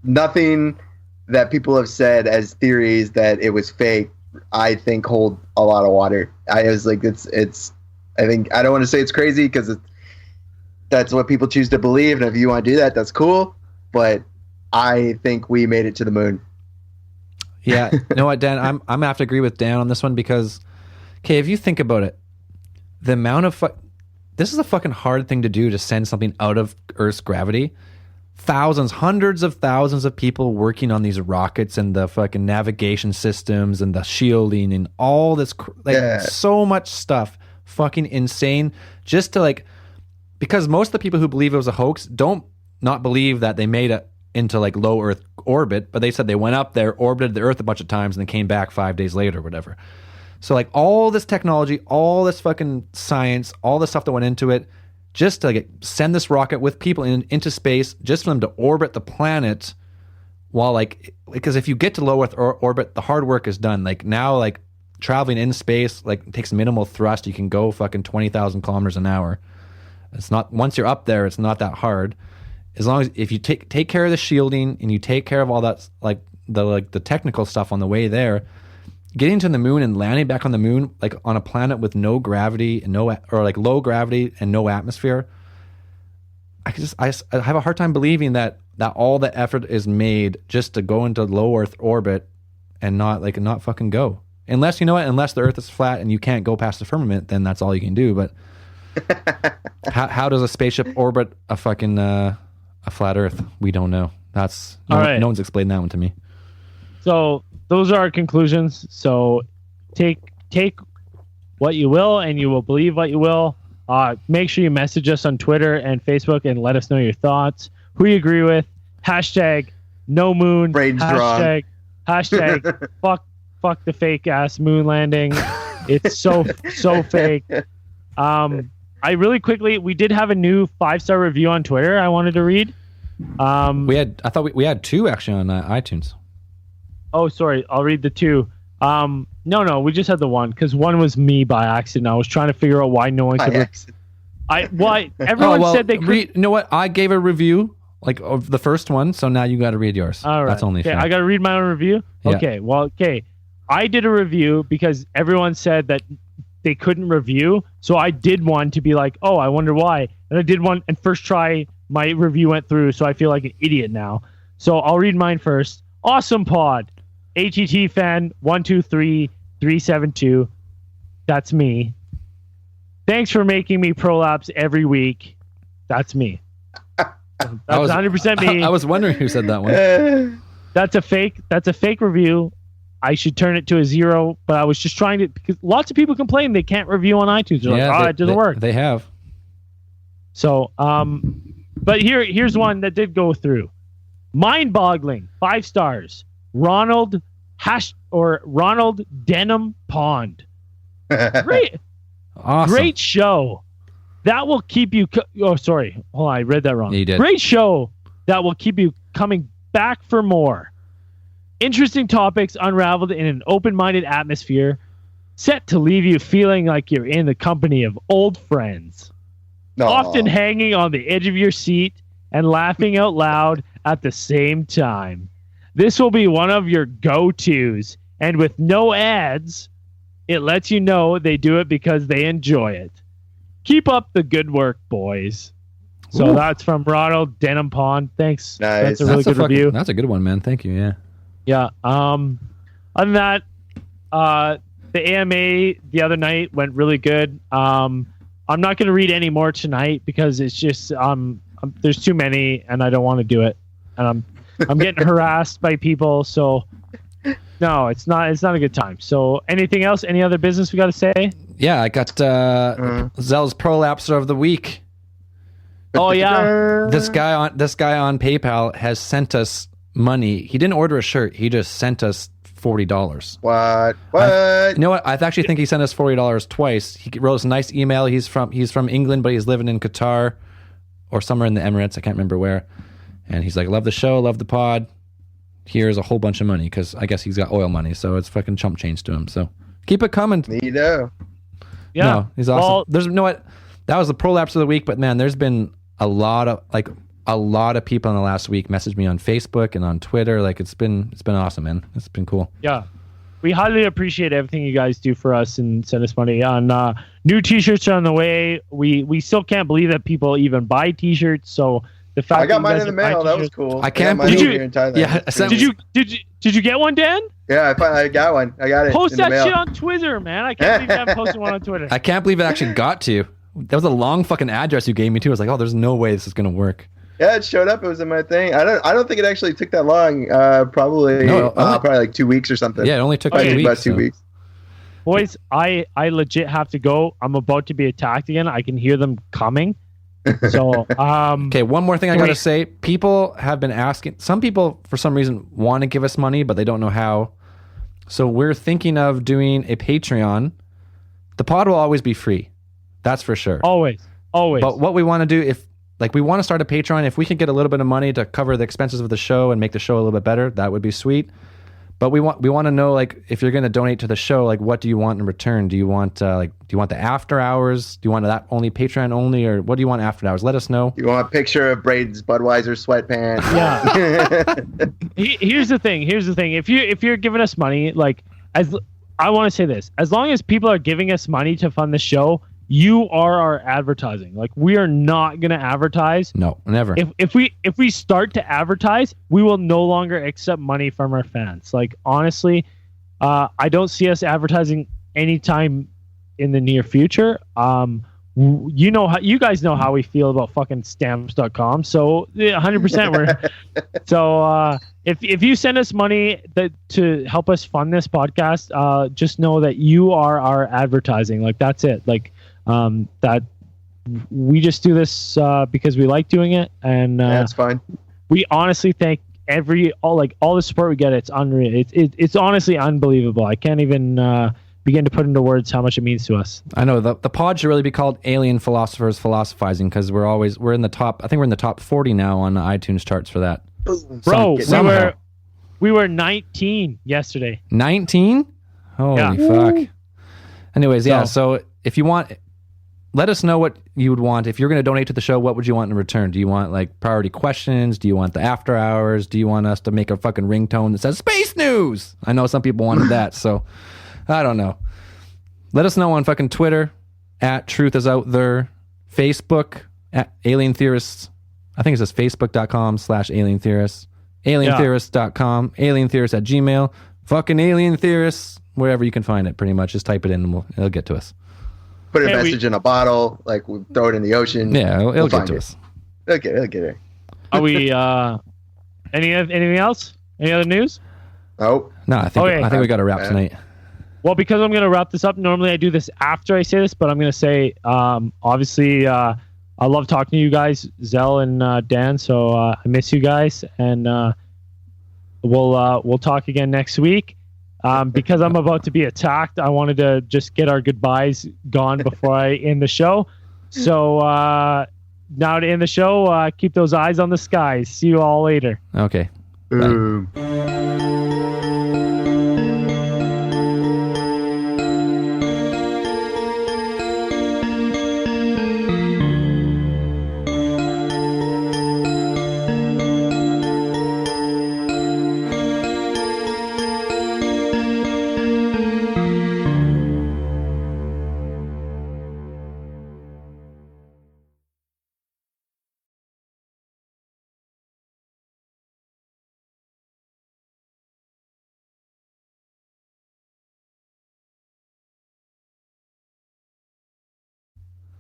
nothing that people have said as theories that it was fake, I think hold a lot of water. I was like, I think, I don't want to say it's crazy because that's what people choose to believe. And if you want to do that, that's cool. But I think we made it to the moon. Yeah. You know what, Dan? I'm going to have to agree with Dan on this one because, okay, if you think about it, the amount of this is a fucking hard thing to do, to send something out of Earth's gravity. Thousands, hundreds of thousands of people working on these rockets and the fucking navigation systems and the shielding and all this, so much stuff. Fucking insane. Just to because most of the people who believe it was a hoax don't not believe that they made it into low Earth orbit, but they said they went up there, orbited the Earth a bunch of times, and then came back 5 days later or whatever. So all this technology, all this fucking science, all the stuff that went into it, just to send this rocket with people into space, just for them to orbit the planet, while because if you get to low Earth orbit, the hard work is done. Now traveling in space takes minimal thrust. You can go fucking 20,000 kilometers an hour. It's not, once you're up there, it's not that hard. As long as if you take care of the shielding and you take care of all that the technical stuff on the way there, getting to the moon and landing back on the moon, on a planet with no gravity and low gravity and no atmosphere, I have a hard time believing that all the effort is made just to go into low Earth orbit and not fucking go. Unless, unless the Earth is flat and you can't go past the firmament, then that's all you can do. But how does a spaceship orbit a fucking a flat Earth? We don't know. No one's explained that one to me. So those are our conclusions. So take what you will, and you will believe what you will. Make sure you message us on Twitter and Facebook and let us know your thoughts. Who you agree with? Hashtag no moon. Hashtag fuck the fake ass moon landing. It's so fake. I really quickly, we did have a new 5-star review on Twitter I wanted to read. I thought we had 2 actually on iTunes. Oh, sorry. I'll read the 2. No, we just had the 1 because 1 was me by accident. I was trying to figure out why no one could. Everyone said they could. You know what? I gave a review like of the first one, so now you got to read yours. All right. That's only fair. I got to read my own review. Yeah. Okay. I did a review because everyone said that they couldn't review, so I did one to be like, oh, I wonder why. And I did one, and first try my review went through, so I feel like an idiot now. So I'll read mine first. Awesome pod. ATT fan 123372. That's me. Thanks for making me prolapse every week. That's me. That's 100% me. I was wondering who said that one. That's a fake review. I should turn it to a 0, but I was just trying to, because lots of people complain they can't review on iTunes. They're it doesn't work. They have. So, but here's one that did go through. Mind-boggling. 5 stars. Ronald Denham Pond. Great. Awesome. Great show. That will keep you. Sorry. Hold on. I read that wrong. You did. Great show that will keep you coming back for more. Interesting topics unraveled in an open-minded atmosphere, set to leave you feeling like you're in the company of old friends. Often hanging on the edge of your seat and laughing out loud at the same time. This will be one of your go-tos, and with no ads, it lets you know they do it because they enjoy it. Keep up the good work, boys. So that's from Ronald Denham Pond. Thanks. Nice. That's a really good review. That's a good one, man. Thank you. Yeah. Yeah. Other than that, the AMA the other night went really good. I'm not going to read any more tonight because it's just there's too many and I don't want to do it, and I'm getting harassed by people. So no, it's not a good time. So anything else? Any other business we got to say? Yeah, I got Zell's Prolapser of the Week. Oh yeah, this guy on PayPal has sent us money. He didn't order a shirt. He just sent us $40. What? You know what? I actually think he sent us $40 twice. He wrote us a nice email. He's from England, but he's living in Qatar or somewhere in the Emirates. I can't remember where. And he's like, love the show, love the pod. Here's a whole bunch of money because I guess he's got oil money, so it's fucking chump change to him. So keep it coming. Neato. Yeah, no, he's awesome. Well, there's you know what? That was the prolapse of the week, but man, there's been a lot of people in the last week messaged me on Facebook and on Twitter. Like it's been awesome, man. It's been cool. Yeah. We highly appreciate everything you guys do for us and send us money. On new t-shirts are on the way. We still can't believe that people even buy t-shirts. So the fact I got mine in the mail. That was cool. I can't believe you. Here in Thailand. Yeah, did you get one, Dan? Yeah, I got one. I got it. Post that shit on Twitter, man. I can't believe you haven't posted one on Twitter. I can't believe it actually got to you. That was a long fucking address you gave me too. I was like, oh, there's no way this is gonna work. Yeah, it showed up. It was in my thing. I don't think it actually took that long. Probably like 2 weeks or something. Yeah, it only took 2 weeks. About 2 weeks. Boys, I legit have to go. I'm about to be attacked again. I can hear them coming. So, okay, one more thing I gotta say. People have been asking. Some people, for some reason, want to give us money, but they don't know how. So we're thinking of doing a Patreon. The pod will always be free. That's for sure. Always. But what we want to do, we want to start a Patreon. If we can get a little bit of money to cover the expenses of the show and make the show a little bit better, that would be sweet. But we want to know, like, if you're going to donate to the show, like, what do you want in return? Do you want do you want the after hours? Do you want that only Patreon only, or what do you want after hours? Let us know. You want a picture of Braden's Budweiser sweatpants? Yeah. Here's the thing. If you're giving us money, like, as I want to say this, as long as people are giving us money to fund the show, you are our advertising. Like, we are not going to advertise. No, never. If we start to advertise, we will no longer accept money from our fans. Like, honestly, I don't see us advertising anytime in the near future. You guys know how we feel about fucking stamps.com. So 100% we're so if you send us money to help us fund this podcast, just know that you are our advertising. Like, that's it. Like, that we just do this because we like doing it, and that's fine. We honestly thank all the support we get. It's unreal. It's honestly unbelievable. I can't even begin to put into words how much it means to us. I know the pod should really be called Alien Philosophers Philosophizing, because we're in the top. I think we're in the top 40 now on the iTunes charts for that. Bro, we were 19 yesterday. 19? Holy fuck. Anyways, yeah. So if you want, let us know what you would want. If you're going to donate to the show, what would you want in return? Do you want like priority questions? Do you want the after hours? Do you want us to make a fucking ringtone that says space news? I know some people wanted that, so I don't know. Let us know on fucking Twitter at Truth Is Out There, Facebook at Alien Theorists. I think it says facebook.com/Alien Theorists, alientheorists.com, Alien Theorists at Gmail, fucking Alien Theorists, wherever you can find it. Pretty much, just type it in and it'll get to us. Put a message in a bottle, like we throw it in the ocean. Yeah, it'll get to us. It'll get it. Are we? Anything else? Any other news? Nope. No, I think we got to wrap tonight. Well, because I'm going to wrap this up. Normally, I do this after I say this, but I'm going to say, obviously, I love talking to you guys, Zell and Dan. So I miss you guys, and we'll talk again next week. Because I'm about to be attacked, I wanted to just get our goodbyes gone before I end the show. So now to end the show, keep those eyes on the skies. See you all later. Okay.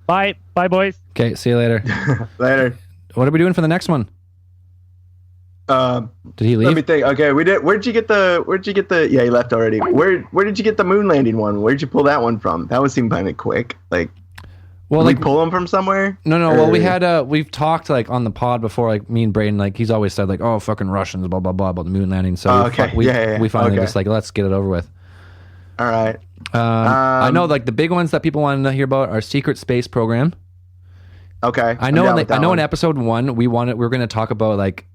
Bye. Bye, boys. Okay, see you later. Later. What are we doing for the next one? Did he leave? Let me think. Okay, we did. Where'd you get the? Yeah, he left already. Where did you get the moon landing one? Where'd you pull that one from? That one seemed kind of quick. Like, did we pull them from somewhere? No. Well, we've talked like on the pod before. Like me and Braden, like he's always said like, oh, fucking Russians, blah blah blah about the moon landing. So we finally just like let's get it over with. All right. I know like the big ones that people want to hear about are secret space program. Okay. I know in episode 1 we're going to talk about like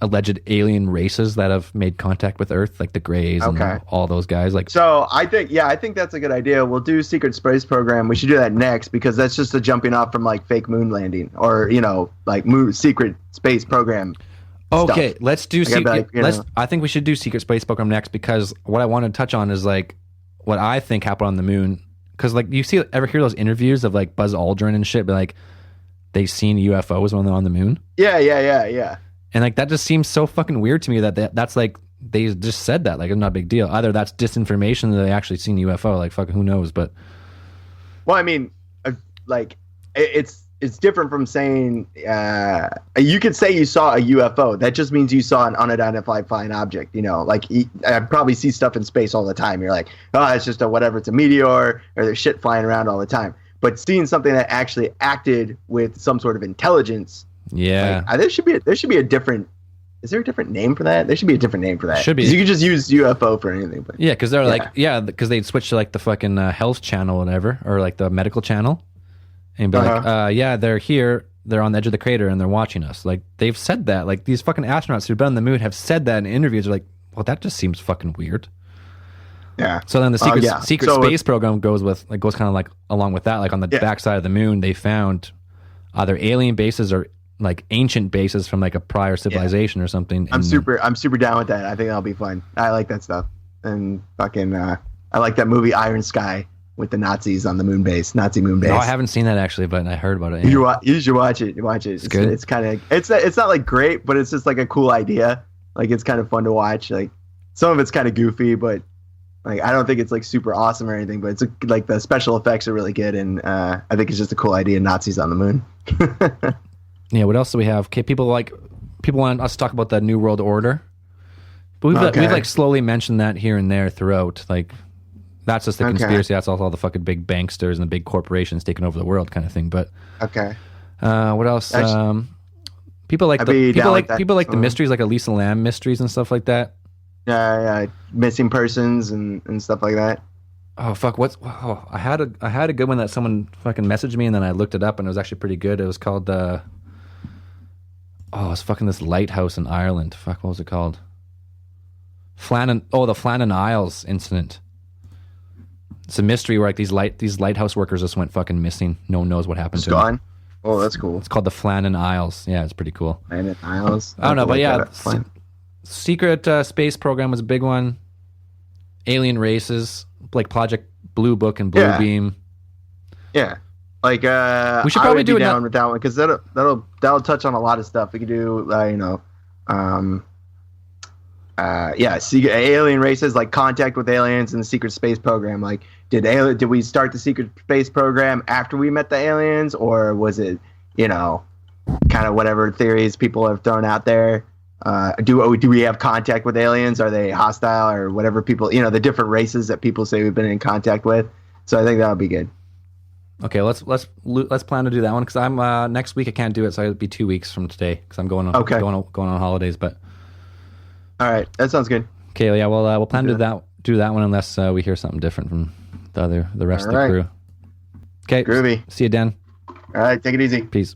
alleged alien races that have made contact with Earth, like the Greys and all those guys. Like, so I think that's a good idea. We'll do secret space program. We should do that next because that's just a jumping off from like fake moon landing or like secret space program. Okay, stuff. Let's do I think we should do secret space program next because what I want to touch on is like what I think happened on the moon. Because like you ever hear those interviews of like Buzz Aldrin and shit, but like they've seen UFOs when they're on the moon. Yeah. And like that just seems so fucking weird to me that's like they just said that like it's not a big deal. Either that's disinformation that they actually seen UFO. Like fucking who knows? But well, I mean, like it's different from saying you could say you saw a UFO. That just means you saw an unidentified flying object. Like I probably see stuff in space all the time. You're like, oh, it's just it's a meteor or there's shit flying around all the time. But seeing something that actually acted with some sort of intelligence, yeah, like, there should be a different. Is there a different name for that? There should be a different name for that. Should be. You could just use UFO for anything. But yeah, because they're because they'd switch to like the fucking health channel or whatever, or like the medical channel. And be like, they're here, they're on the edge of the crater, and they're watching us. Like, they've said that. Like, these fucking astronauts who've been on the moon have said that in interviews. They're like, well, that just seems fucking weird. Yeah. So then the secret space program goes kind of like along with that. Like, on the backside of the moon, they found either alien bases or like ancient bases from like a prior civilization or something. I'm super down with that. I think that'll be fun. I like that stuff. And fucking, I like that movie Iron Sky. With the Nazis on the moon base, Nazi moon base. No, I haven't seen that actually, but I heard about it. Yeah. You should watch it. It's good. It's kind of it's not like great, but it's just like a cool idea. Like it's kind of fun to watch. Like some of it's kind of goofy, but like I don't think it's like super awesome or anything. But it's like the special effects are really good, and I think it's just a cool idea. Nazis on the moon. Yeah. What else do we have? Okay, people want us to talk about the New World Order, but we've like slowly mentioned that here and there throughout, like. That's just the conspiracy. That's all the fucking big banksters and the big corporations taking over the world, kind of thing. But what else? People like the mysteries, like Elisa Lam mysteries and stuff like that. Yeah, missing persons and stuff like that. Oh fuck! I had a good one that someone fucking messaged me, and then I looked it up, and it was actually pretty good. It was called it's fucking this lighthouse in Ireland. Fuck, what was it called? The Flannan Isles incident. It's a mystery where like these lighthouse workers just went fucking missing. No one knows what happened to them. Oh, that's cool. It's called the Flannan Isles. Yeah, it's pretty cool. Flannan Isles. I don't know, but yeah, secret space program was a big one. Alien races, like Project Blue Book and Blue Beam. Yeah, like we should probably do down with that one because that'll touch on a lot of stuff. We could do alien races, like contact with aliens and the secret space program. Like, did we start the secret space program after we met the aliens, or was it kind of whatever theories people have thrown out there? Do we have contact with aliens? Are they hostile or whatever people, the different races that people say we've been in contact with? So I think that'll be good. Okay, let's plan to do that one because I'm next week I can't do it, so it'll be 2 weeks from today because I'm going on holidays. But all right, that sounds good. Okay, yeah, we'll plan to do that one unless we hear something different from the rest of the crew. Okay, groovy. See you, Dan. All right, take it easy. Peace.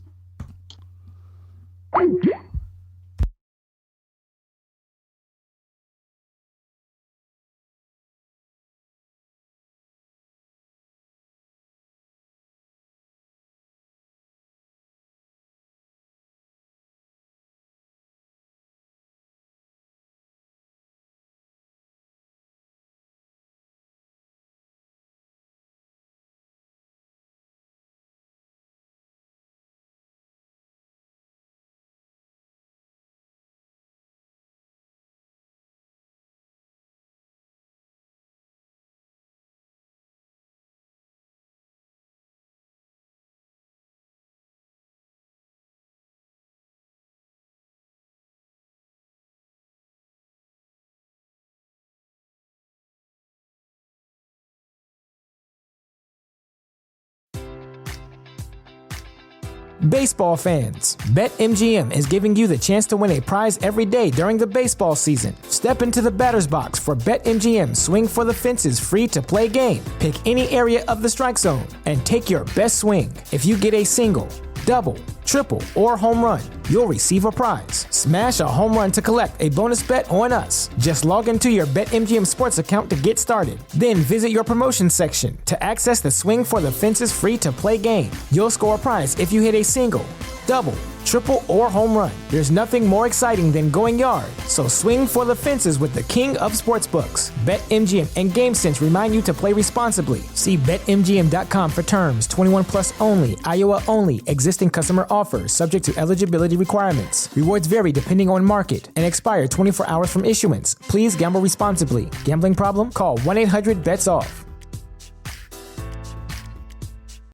Baseball fans, BetMGM is giving you the chance to win a prize every day during the baseball season. Step into the batter's box for BetMGM Swing for the Fences free-to-play game. Pick any area of the strike zone and take your best swing. If you get a single, double, triple, or home run, you'll receive a prize. Smash a home run to collect a bonus bet on us. Just log into your BetMGM Sports account to get started. Then visit your promotions section to access the Swing for the Fences free-to-play game. You'll score a prize if you hit a single, double, triple, or home run. There's nothing more exciting than going yard, so swing for the fences with the king of sportsbooks. BetMGM and GameSense remind you to play responsibly. See BetMGM.com for terms. 21 plus only, Iowa only. Existing customer offers subject to eligibility requirements. Rewards vary depending on market and expire 24 hours from issuance. Please gamble responsibly. Gambling problem? Call 1-800-BETS-OFF.